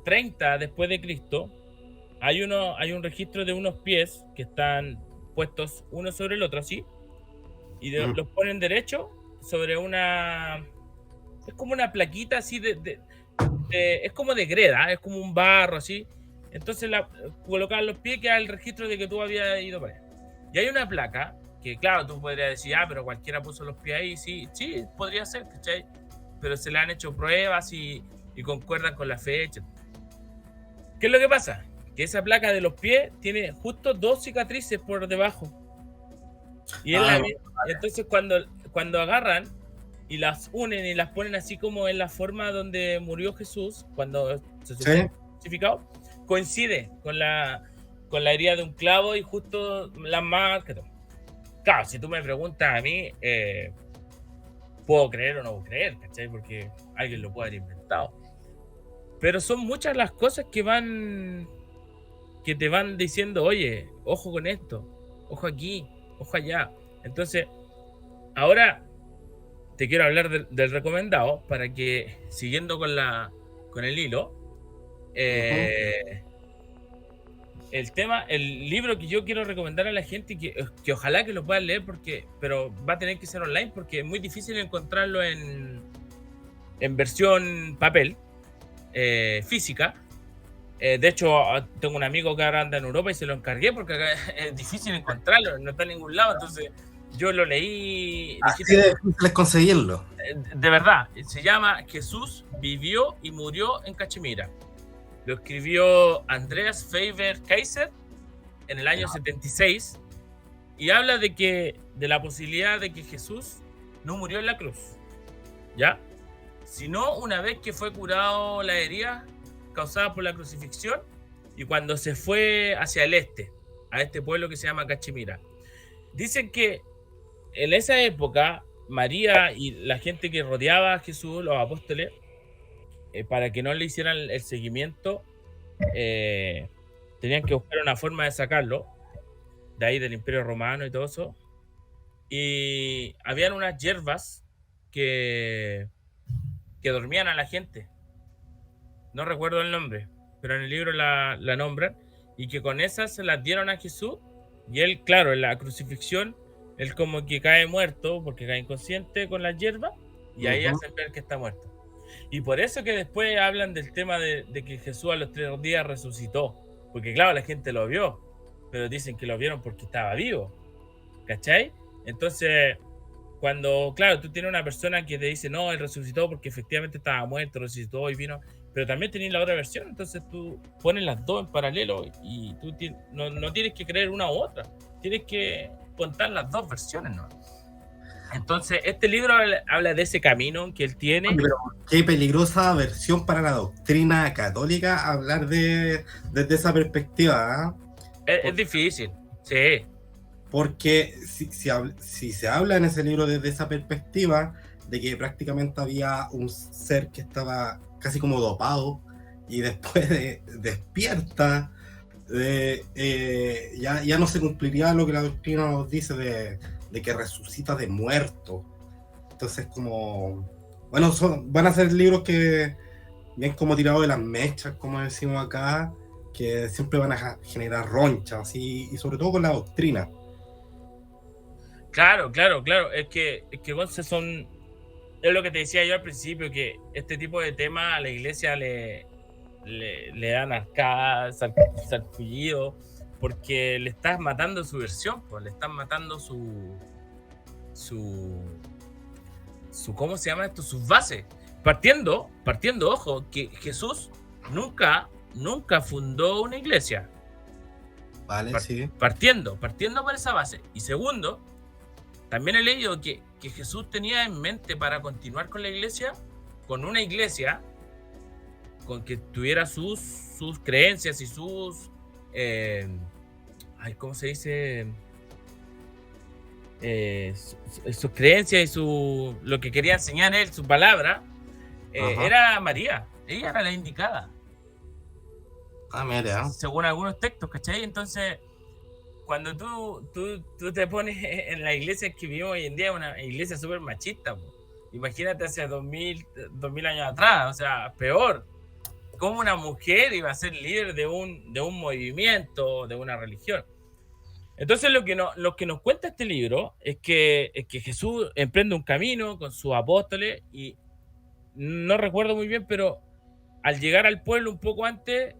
30 después de Cristo, hay un registro de unos pies que están puestos uno sobre el otro, así, y los ponen derecho sobre es como una plaquita así es como de greda, es como un barro así. Entonces colocaban los pies, que era el registro de que tú habías ido para allá. Y hay una placa que, claro, tú podrías decir, pero cualquiera puso los pies ahí. Sí, podría ser, ¿cachai? Pero se le han hecho pruebas y concuerdan con la fecha. ¿Qué es lo que pasa? Que esa placa de los pies tiene justo 2 cicatrices por debajo. Y entonces cuando agarran y las unen y las ponen así como en la forma donde murió Jesús, cuando se supone crucificado, coincide con la herida de un clavo y justo las marcas. Claro, si tú me preguntas a mí, puedo creer o no puedo creer, ¿cachai? Porque alguien lo puede haber inventado. Pero son muchas las cosas que te van diciendo, oye, ojo con esto, ojo aquí, ojo allá. Entonces, ahora te quiero hablar del recomendado para que, siguiendo con el hilo, el libro que yo quiero recomendar a la gente, que ojalá que lo puedan leer, pero va a tener que ser online porque es muy difícil encontrarlo en versión papel, física. De hecho, tengo un amigo que ahora anda en Europa y se lo encargué porque acá es difícil encontrarlo, no está en ningún lado. Entonces Yo lo leí, Así de difícil es conseguirlo. de verdad, se llama Jesús vivió y murió en Cachemira. Lo escribió Andreas Faber-Kaiser en el año 76 y habla de la posibilidad de que Jesús no murió en la cruz, ¿ya? Sino una vez que fue curado la herida causada por la crucifixión y cuando se fue hacia el este, a este pueblo que se llama Cachemira. Dicen que en esa época María y la gente que rodeaba a Jesús, los apóstoles, para que no le hicieran el seguimiento, tenían que buscar una forma de sacarlo de ahí del Imperio Romano y todo eso. Y habían unas hierbas que dormían a la gente. No recuerdo el nombre, pero en el libro la nombran. Y que con esas se las dieron a Jesús. Y él, claro, en la crucifixión, él como que cae muerto porque cae inconsciente con las hierbas. Y ahí hacen ver que está muerto. Y por eso que después hablan del tema de que Jesús a los 3 días resucitó. Porque claro, la gente lo vio, pero dicen que lo vieron porque estaba vivo. ¿Cachai? Entonces, cuando, claro, tú tienes una persona que te dice, no, él resucitó porque efectivamente estaba muerto, resucitó y vino, pero también tenés la otra versión, entonces tú pones las dos en paralelo y tú no tienes que creer una u otra, tienes que contar las dos versiones, ¿no? Entonces, este libro habla de ese camino que él tiene. Oye, pero qué peligrosa versión para la doctrina católica hablar desde esa perspectiva, ¿eh? Es difícil, sí. Porque si se habla en ese libro desde esa perspectiva, de que prácticamente había un ser que estaba casi como dopado y después despierta, ya no se cumpliría lo que la doctrina nos dice de que resucita de muerto. Entonces, como, bueno, van a ser libros que, bien como tirados de las mechas, como decimos acá, que siempre van a generar ronchas, y sobre todo con la doctrina. Claro. Es que Gonce es lo que te decía yo al principio, que este tipo de temas a la iglesia le dan arcadas, sarpullido, porque le estás matando su versión, pues, le estás matando su ¿cómo se llama esto? Sus bases. Partiendo, ojo, que Jesús nunca fundó una iglesia. Vale, sí. Partiendo por esa base. Y segundo, también he leído que Jesús tenía en mente para continuar con la iglesia, con una iglesia con que tuviera sus creencias y sus ¿cómo se dice? Sus creencias y lo que quería enseñar él, su palabra, era María. Ella era la indicada. Mira. Según algunos textos, ¿cachai? Entonces, cuando tú te pones en la iglesia que vivimos hoy en día, una iglesia súper machista, po. Imagínate hace 2000 años atrás, o sea, peor. ¿Cómo una mujer iba a ser líder de un movimiento, de una religión? Entonces lo que nos cuenta este libro es que Jesús emprende un camino con sus apóstoles y no recuerdo muy bien, pero al llegar al pueblo un poco antes,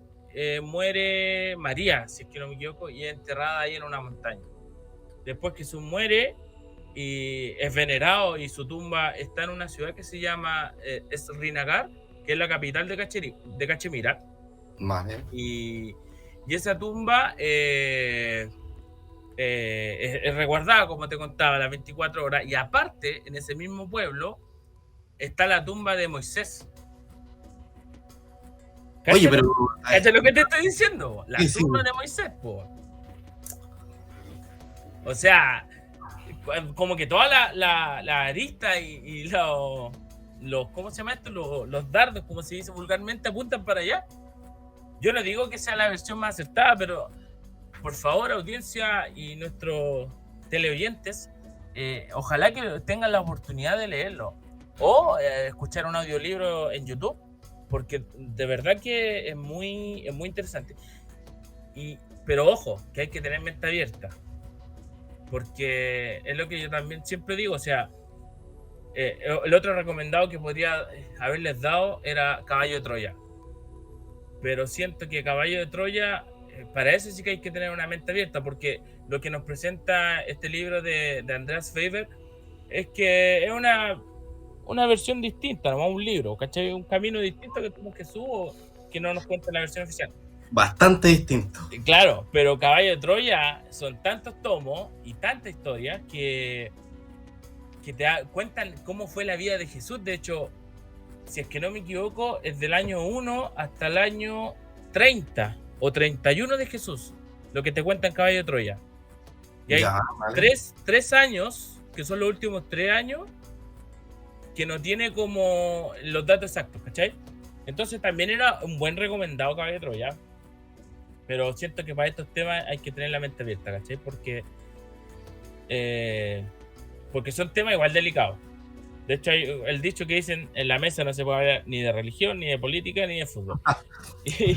muere María, si es que no me equivoco, y es enterrada ahí en una montaña. Después Jesús muere y es venerado y su tumba está en una ciudad que se llama Srinagar, que es la capital de Cachemira. Vale. Y esa tumba es resguardada, como te contaba, las 24 horas. Y aparte, en ese mismo pueblo, está la tumba de Moisés. Oye, pero... ¿Cachai lo que te estoy diciendo? La sí, tumba de Moisés, po. O sea, como que toda la arista y los ¿cómo se llama esto? Los dardos, como se dice vulgarmente, apuntan para allá. Yo no digo que sea la versión más acertada, pero por favor, audiencia y nuestros teleoyentes, ojalá que tengan la oportunidad de leerlo o escuchar un audiolibro en YouTube, porque de verdad que es muy interesante. Pero ojo, que hay que tener mente abierta, porque es lo que yo también siempre digo, o sea, el otro recomendado que podría haberles dado era Caballo de Troya, pero siento que Caballo de Troya para eso sí que hay que tener una mente abierta, porque lo que nos presenta este libro de Andreas Faber es que es una versión distinta, no un libro, ¿cachai? Un camino distinto que tuvo Jesús, o que no nos cuenta la versión oficial. Bastante distinto. Claro, pero Caballo de Troya son tantos tomos y tanta historia que te cuentan cómo fue la vida de Jesús. De hecho, si es que no me equivoco, es del año 1 hasta el año 30 o 31 de Jesús, lo que te cuenta en Caballo de Troya. Y hay Ya, vale. tres años, que son los últimos 3 años, que no tiene como los datos exactos, ¿cachai? Entonces también era un buen recomendado Caballo de Troya. Pero siento que para estos temas hay que tener la mente abierta, ¿cachai? Porque son temas igual delicados. De hecho, hay el dicho que dicen: en la mesa no se puede hablar ni de religión, ni de política, ni de fútbol. Y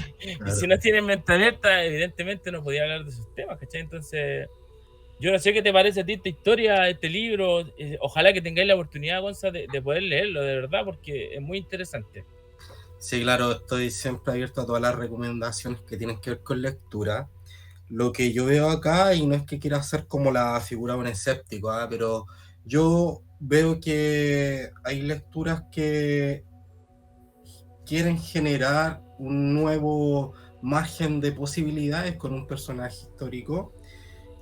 si no tienes mente abierta, evidentemente no podía hablar de esos temas, ¿cachai? Entonces, yo no sé qué te parece a ti esta historia, este libro. Ojalá que tengáis la oportunidad, Gonza, de poder leerlo, de verdad, porque es muy interesante. Sí, claro, estoy siempre abierto a todas las recomendaciones que tienen que ver con lectura. Lo que yo veo acá, y no es que quiera hacer como la figura de un escéptico, pero yo veo que hay lecturas que quieren generar un nuevo margen de posibilidades con un personaje histórico,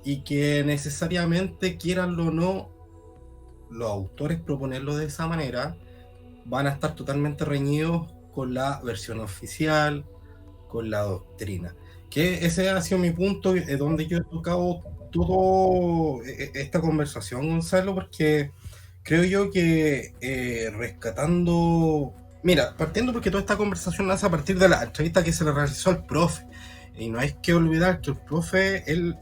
y que necesariamente, quieranlo o no, los autores proponerlo de esa manera van a estar totalmente reñidos con la versión oficial, con la doctrina. Que ese ha sido mi punto, donde yo he tocado toda esta conversación, Gonzalo, porque creo yo que rescatando... Mira, partiendo porque toda esta conversación nace a partir de la entrevista que se le realizó al profe. Y no hay que olvidar que el profe, él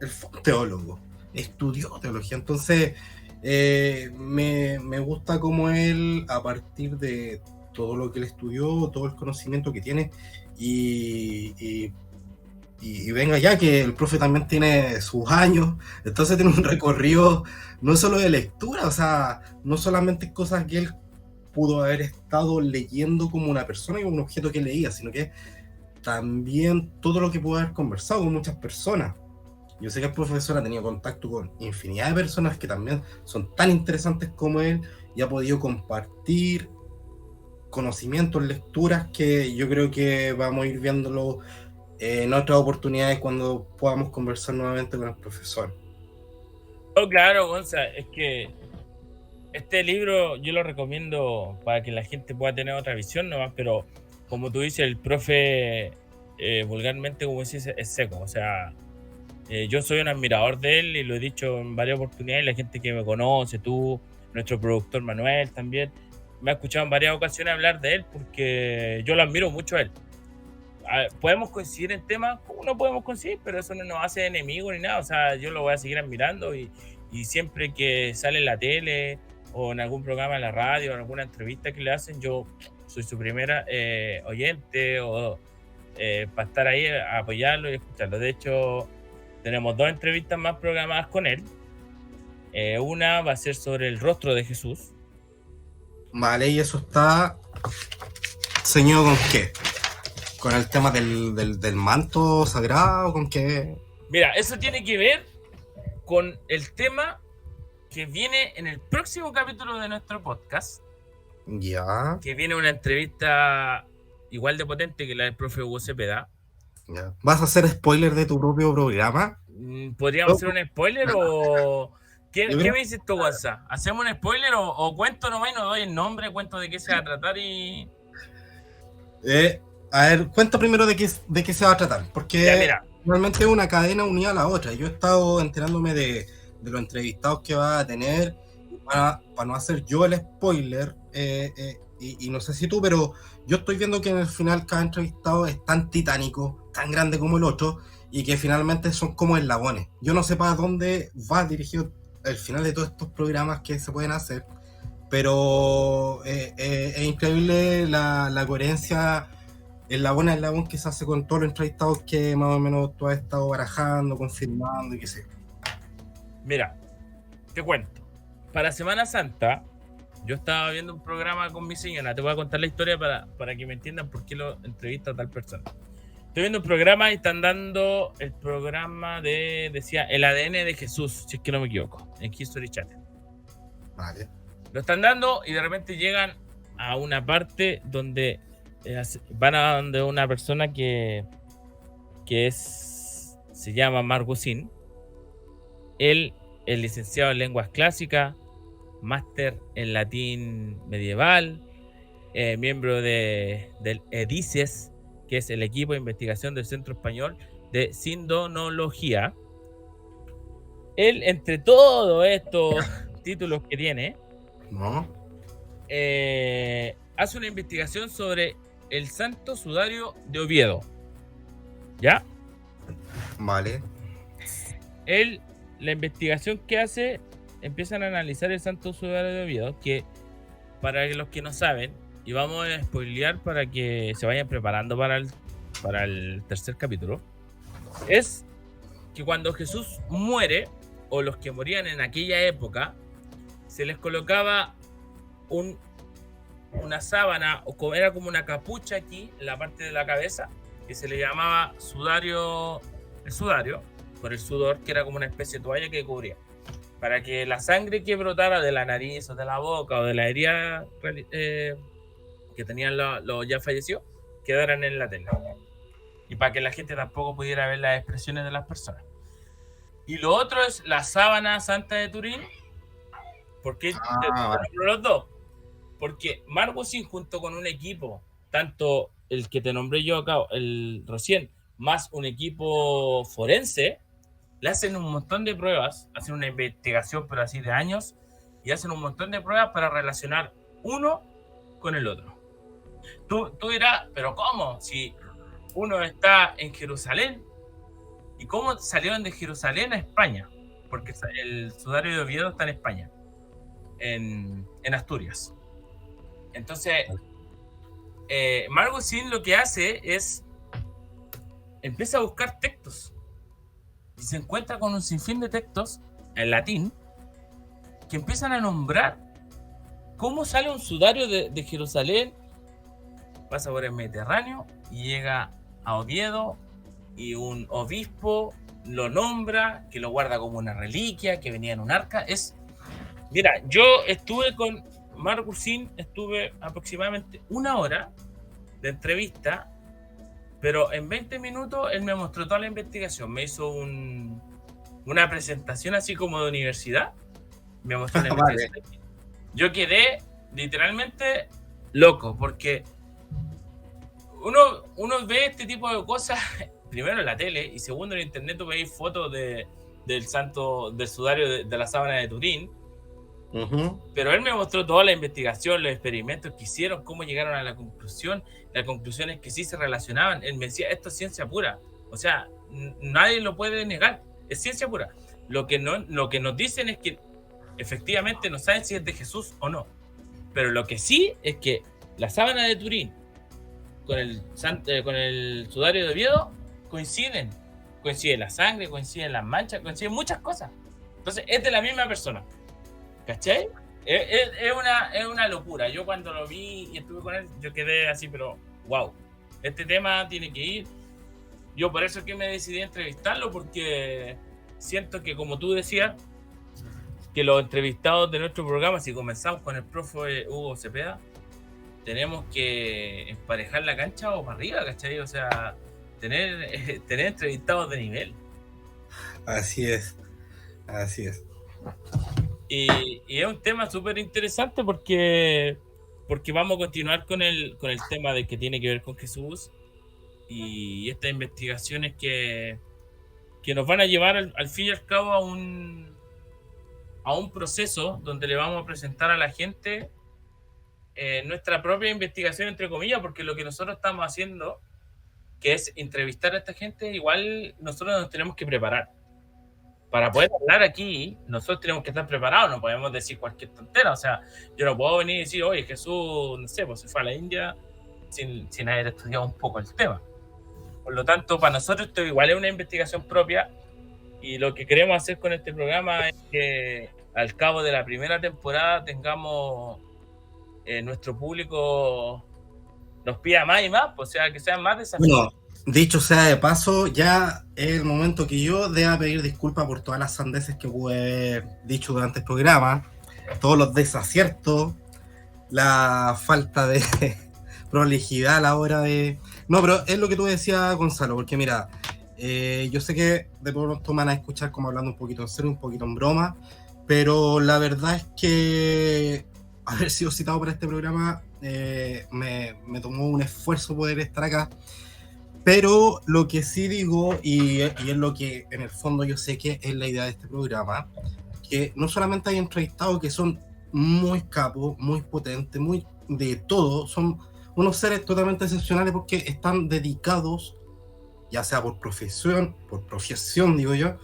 fue un teólogo, estudió teología. Entonces, me gusta cómo él, a partir de todo lo que él estudió, todo el conocimiento que tiene, y venga ya que el profe también tiene sus años, entonces tiene un recorrido no solo de lectura, o sea, no solamente cosas que él pudo haber estado leyendo como una persona y un objeto que leía, sino que también todo lo que pudo haber conversado con muchas personas. Yo sé que el profesor ha tenido contacto con infinidad de personas que también son tan interesantes como él, y ha podido compartir conocimientos, lecturas, que yo creo que vamos a ir viéndolo en otras oportunidades cuando podamos conversar nuevamente con el profesor. Oh, claro, Gonza, es que este libro yo lo recomiendo para que la gente pueda tener otra visión nomás, pero como tú dices, el profe, vulgarmente, como dices, es seco. O sea, yo soy un admirador de él y lo he dicho en varias oportunidades. La gente que me conoce, tú, nuestro productor Manuel también, me ha escuchado en varias ocasiones hablar de él, porque yo lo admiro mucho a él. Podemos coincidir en temas, como no podemos coincidir, pero eso no nos hace enemigos ni nada. O sea, yo lo voy a seguir admirando, y siempre que sale en la tele o en algún programa en la radio o en alguna entrevista que le hacen, yo soy su primera oyente, o para estar ahí a apoyarlo y escucharlo. De hecho, tenemos 2 entrevistas más programadas con él. Una va a ser sobre el rostro de Jesús. Vale, y eso está ceñido con qué? ¿Con el tema del manto sagrado? ¿Con qué? Mira, eso tiene que ver con el tema que viene en el próximo capítulo de nuestro podcast. Ya. Que viene una entrevista igual de potente que la del profe Hugo Cepeda. Ya. ¿Vas a hacer spoiler de tu propio programa? ¿Podríamos hacer un spoiler o...? ¿Qué me dices tú, Gonza? ¿Hacemos un spoiler o cuento nomás y no doy el nombre, cuento de qué se va a tratar y...? A ver, cuenta primero de qué se va a tratar, porque ya, realmente es una cadena unida a la otra. Yo he estado enterándome de los entrevistados que va a tener, para no hacer yo el spoiler, y no sé si tú, pero yo estoy viendo que en el final cada entrevistado es tan titánico, tan grande como el otro, y que finalmente son como eslabones. Yo no sé para dónde va dirigido el final de todos estos programas que se pueden hacer, pero es increíble la coherencia, eslabón que se hace con todos los entrevistados que más o menos tú has estado barajando, confirmando y qué sé. Mira, te cuento. Para Semana Santa, yo estaba viendo un programa con mi señora. Te voy a contar la historia para que me entiendan por qué lo entrevista a tal persona. Estoy viendo un programa y están dando el programa decía, el ADN de Jesús, si es que no me equivoco, en History Channel. Vale. Lo están dando y de repente llegan a una parte donde van a donde una persona que se llama Margusin. Él es licenciado en lenguas clásicas, máster en latín medieval, miembro del EDICES, que es el equipo de investigación del Centro Español de Sindonología. Él, entre todos estos títulos que tiene, ¿No? hace una investigación sobre el Santo Sudario de Oviedo. ¿Ya? Vale. Él, la investigación que hace, empiezan a analizar el Santo Sudario de Oviedo, que para los que no saben, y vamos a spoilear para que se vayan preparando para el tercer capítulo, es que cuando Jesús muere, o los que morían en aquella época, se les colocaba una sábana, o era como una capucha aquí, en la parte de la cabeza, que se le llamaba sudario, el sudario, por el sudor, que era como una especie de toalla que cubría, para que la sangre que brotara de la nariz, o de la boca, o de la herida que tenían los ya fallecidos, quedaran en la tela. Y para que la gente tampoco pudiera ver las expresiones de las personas. Y lo otro es la sábana santa de Turín. ¿Por qué los dos? Porque Margusin, junto con un equipo, tanto el que te nombré yo acá, el recién, más un equipo forense, le hacen un montón de pruebas, hacen una investigación, pero así de años, y hacen un montón de pruebas para relacionar uno con el otro. Tú dirás, ¿pero cómo? Si uno está en Jerusalén, ¿y cómo salieron de Jerusalén a España? Porque el sudario de Oviedo está en España, en Asturias. Entonces, Margusin lo que hace es empieza a buscar textos y se encuentra con un sinfín de textos en latín que empiezan a nombrar cómo sale un sudario de Jerusalén, pasa por el Mediterráneo y llega a Oviedo, y un obispo lo nombra, que lo guarda como una reliquia, que venía en un arca. Mira, yo estuve con Margusin, estuve aproximadamente 1 hora de entrevista, pero en 20 minutos él me mostró toda la investigación, me hizo una presentación así como de universidad, me mostró la investigación. Vale. Yo quedé literalmente loco, porque uno ve este tipo de cosas primero en la tele, y segundo en internet. Tú veis fotos del sudario de la sábana de Turín. Pero él me mostró toda la investigación, los experimentos que hicieron, cómo llegaron a la conclusión. La conclusión es que sí se relacionaban. Él me decía, esto es ciencia pura, o sea, nadie lo puede negar, es ciencia pura. Lo que nos dicen es que efectivamente no saben si es de Jesús o no, pero lo que sí es que la sábana de Turín con el sudario de Oviedo coincide la sangre, coinciden las manchas, coinciden muchas cosas. Entonces es de la misma persona, ¿cachai? Es una locura. Yo cuando lo vi y estuve con él, yo quedé así, pero wow, este tema tiene que ir. Yo por eso es que me decidí a entrevistarlo, porque siento que, como tú decías, que los entrevistados de nuestro programa, si comenzamos con el profe Hugo Cepeda, tenemos que emparejar la cancha o para arriba, ¿cachai? O sea, tener entrevistados de nivel. Así es. Y es un tema súper interesante porque vamos a continuar con el tema de que tiene que ver con Jesús, y estas investigaciones que nos van a llevar al fin y al cabo a un proceso donde le vamos a presentar a la gente nuestra propia investigación, entre comillas, porque lo que nosotros estamos haciendo, que es entrevistar a esta gente, igual nosotros nos tenemos que preparar. Para poder hablar aquí, nosotros tenemos que estar preparados, no podemos decir cualquier tontera. O sea, yo no puedo venir y decir, oye, Jesús, no sé, pues se fue a la India sin haber estudiado un poco el tema. Por lo tanto, para nosotros esto igual es una investigación propia, y lo que queremos hacer con este programa es que al cabo de la primera temporada tengamos nuestro público nos pida más y más, o sea, que sean más desafíos. Bueno, Dicho sea de paso, ya es el momento que yo deba pedir disculpas por todas las sandeces que pude haber dicho durante el programa, todos los desaciertos, la falta de prolijidad a la hora de... No, pero es lo que tú decías, Gonzalo, porque mira, yo sé que de pronto me van a escuchar como hablando un poquito en serio, un poquito en broma, pero la verdad es que haber sido citado para este programa me tomó un esfuerzo poder estar acá. Pero lo que sí digo, y es lo que en el fondo yo sé que es la idea de este programa, que no solamente hay entrevistados que son muy capos, muy potentes, muy de todo, son unos seres totalmente excepcionales porque están dedicados, ya sea por profesión digo yo,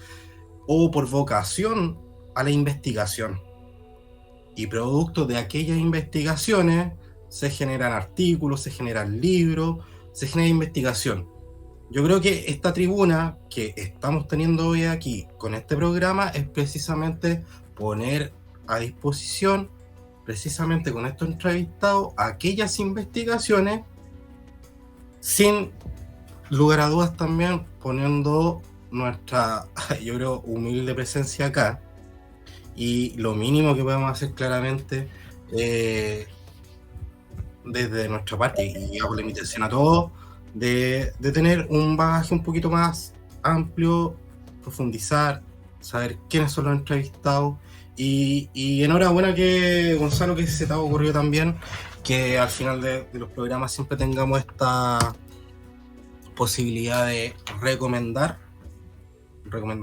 o por vocación a la investigación. Y producto de aquellas investigaciones se generan artículos, se generan libros, se genera investigación. Yo creo que esta tribuna que estamos teniendo hoy aquí con este programa es precisamente poner a disposición, precisamente con estos entrevistados, aquellas investigaciones, sin lugar a dudas también poniendo nuestra, yo creo, humilde presencia acá. Y lo mínimo que podemos hacer claramente desde nuestra parte, y hago la invitación a todos, de tener un bagaje un poquito más amplio, profundizar, saber quiénes son los entrevistados. Y enhorabuena que, Gonzalo, que se te ha ocurrido también que al final de los programas siempre tengamos esta posibilidad de recomendar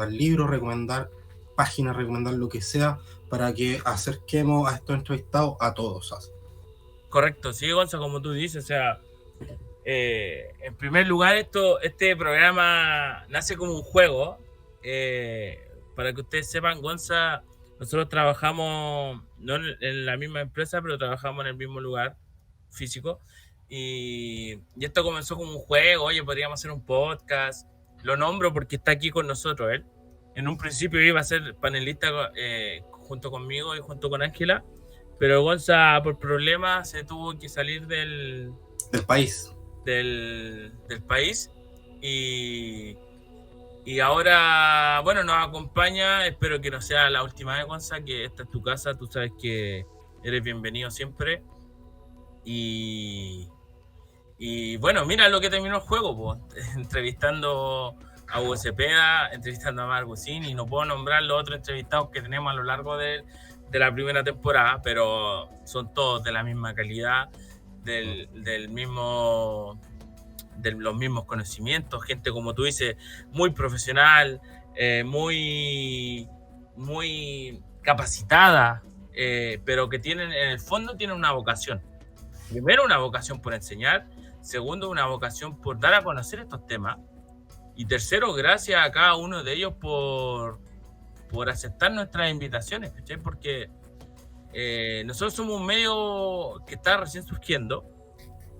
libros, recomendar páginas, recomendar lo que sea, para que acerquemos a estos entrevistados a todos. Correcto, sí, Gonza, como tú dices, o sea, en primer lugar, este programa nace como un juego. Para que ustedes sepan, Gonza, nosotros trabajamos no en la misma empresa, pero trabajamos en el mismo lugar físico. Y esto comenzó como un juego. Oye, podríamos hacer un podcast. Lo nombro porque está aquí con nosotros él. En un principio iba a ser panelista junto conmigo y junto con Ángela, pero Gonza, por problemas, se tuvo que salir del país. Del país y ahora, bueno, nos acompaña. Espero que no sea la última vez, Gonza, que esta es tu casa, tú sabes que eres bienvenido siempre. Y bueno, mira lo que terminó el juego, pues, entrevistando a Hugo Cepeda, entrevistando a Marco Cini, y no puedo nombrar los otros entrevistados que tenemos a lo largo de la primera temporada, pero son todos de la misma calidad, de los mismos conocimientos, gente, como tú dices, muy profesional, muy capacitada, pero que en el fondo tienen una vocación. Primero, una vocación por enseñar. Segundo, una vocación por dar a conocer estos temas. Y tercero, gracias a cada uno de ellos por aceptar nuestras invitaciones, ¿cachai? Porque nosotros somos un medio que está recién surgiendo.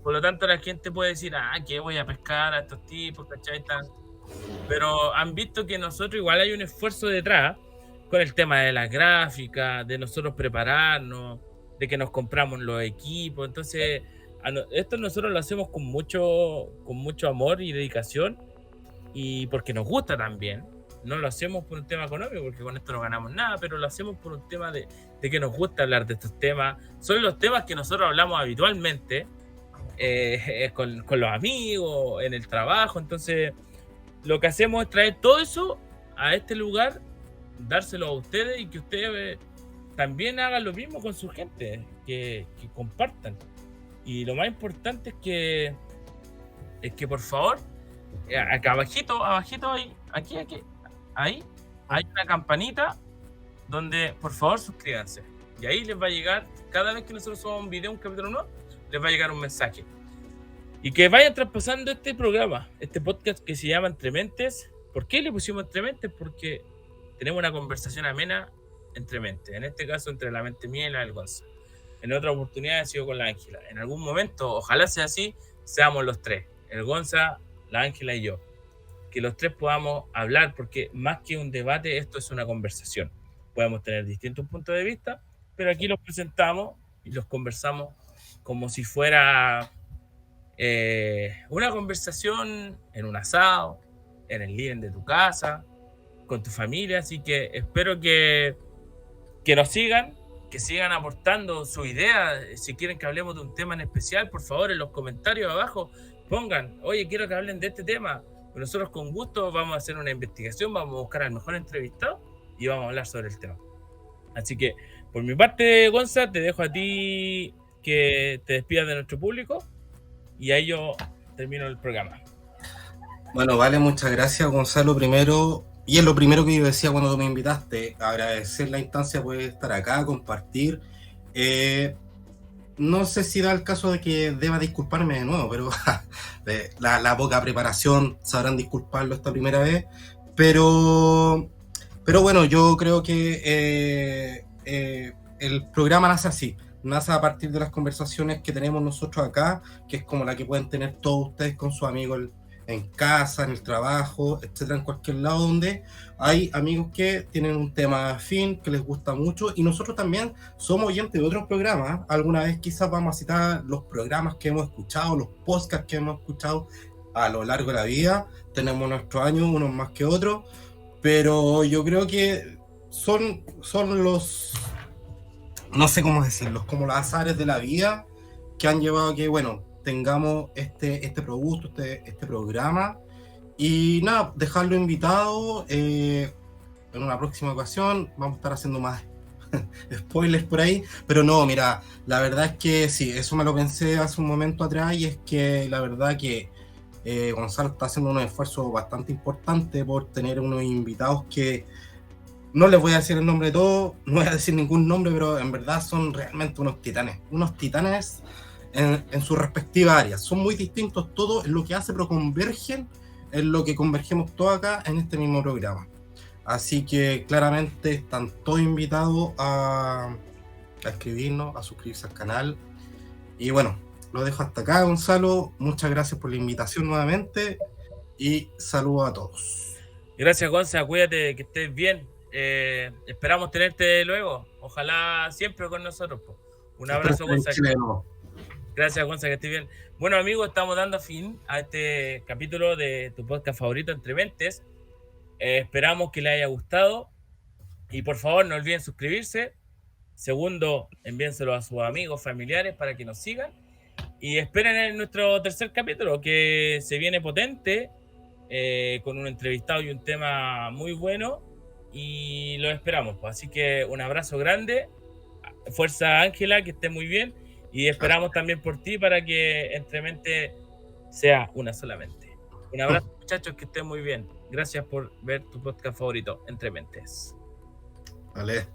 Por lo tanto, la gente puede decir, que voy a pescar a estos tipos, ¿cachai? Pero han visto que nosotros igual hay un esfuerzo detrás con el tema de las gráficas, de nosotros prepararnos, de que nos compramos los equipos. Entonces, esto nosotros lo hacemos con mucho amor y dedicación, y porque nos gusta también. No lo hacemos por un tema económico, porque con esto no ganamos nada, pero lo hacemos por un tema de que nos gusta hablar de estos temas. Son los temas que nosotros hablamos habitualmente, con los amigos, en el trabajo. Entonces, lo que hacemos es traer todo eso a este lugar, dárselo a ustedes, y que ustedes también hagan lo mismo con su gente, que compartan. Y lo más importante es que por favor, acá abajito ahí, aquí, ahí hay una campanita donde por favor suscríbanse, y ahí les va a llegar, cada vez que nosotros subamos un video, un capítulo nuevo, les va a llegar un mensaje. Y que vayan traspasando este programa, este podcast que se llama Entre Mentes. ¿Por qué le pusimos Entre Mentes? Porque tenemos una conversación amena entre mentes. En este caso, entre la mente mía y la del Gonza. En otra oportunidad he sido con la Ángela. En algún momento, ojalá sea así, seamos los tres: el Gonza, la Ángela y yo. Que los tres podamos hablar, porque más que un debate, esto es una conversación. Podemos tener distintos puntos de vista, pero aquí los presentamos y los conversamos como si fuera una conversación en un asado, en el living de tu casa, con tu familia. Así que espero que nos sigan, que sigan aportando su idea. Si quieren que hablemos de un tema en especial, por favor, en los comentarios abajo pongan, oye, quiero que hablen de este tema. Nosotros con gusto vamos a hacer una investigación, vamos a buscar al mejor entrevistado y vamos a hablar sobre el tema. Así que, por mi parte, Gonza, te dejo a ti que te despidas de nuestro público y ahí yo termino el programa. Bueno, vale, muchas gracias, Gonzalo, primero. Y es lo primero que yo decía cuando tú me invitaste, agradecer la instancia de estar acá, compartir. No sé si da el caso de que deba disculparme de nuevo, pero la poca preparación, sabrán disculparlo esta primera vez. Pero bueno, yo creo que el programa nace así. Nace a partir de las conversaciones que tenemos nosotros acá, que es como la que pueden tener todos ustedes con sus amigos en casa, en el trabajo, etcétera, en cualquier lado donde hay amigos que tienen un tema afín, que les gusta mucho, y nosotros también somos oyentes de otros programas. Alguna vez quizás vamos a citar los programas que hemos escuchado, los podcasts que hemos escuchado a lo largo de la vida. Tenemos nuestros años, unos más que otros, pero yo creo que son los, no sé cómo decirlos, como los azares de la vida que han llevado a que, bueno, tengamos este producto, este programa. Y nada, dejarlo invitado. En una próxima ocasión vamos a estar haciendo más spoilers por ahí, pero no, mira, la verdad es que sí, eso me lo pensé hace un momento atrás, y es que la verdad que Gonzalo está haciendo un esfuerzo bastante importante por tener unos invitados que no les voy a decir el nombre de todos, no voy a decir ningún nombre, pero en verdad son realmente unos titanes en sus respectivas áreas. Son muy distintos todos en lo que hace, pero convergen en lo que convergemos todos acá en este mismo programa. Así que claramente están todos invitados a escribirnos, a suscribirse al canal. Y bueno, lo dejo hasta acá, Gonzalo. Muchas gracias por la invitación nuevamente y saludos a todos. Gracias, Gonza, cuídate, que estés bien. Esperamos tenerte luego, ojalá siempre con nosotros. Un abrazo, Gonza. Gracias, Gonza, que estés bien. Bueno, amigos, estamos dando fin a este capítulo de tu podcast favorito, Entre Mentes. Esperamos que les haya gustado y por favor no olviden suscribirse. Segundo, envíenselo a sus amigos, familiares para que nos sigan y esperen en nuestro tercer capítulo, que se viene potente, con un entrevistado y un tema muy bueno, y lo esperamos. Así que un abrazo grande, fuerza Ángela, que esté muy bien, y esperamos también por ti para que Entre Mentes sea una solamente. Un abrazo, muchachos, que estén muy bien. Gracias por ver tu podcast favorito, Entre Mentes. Vale.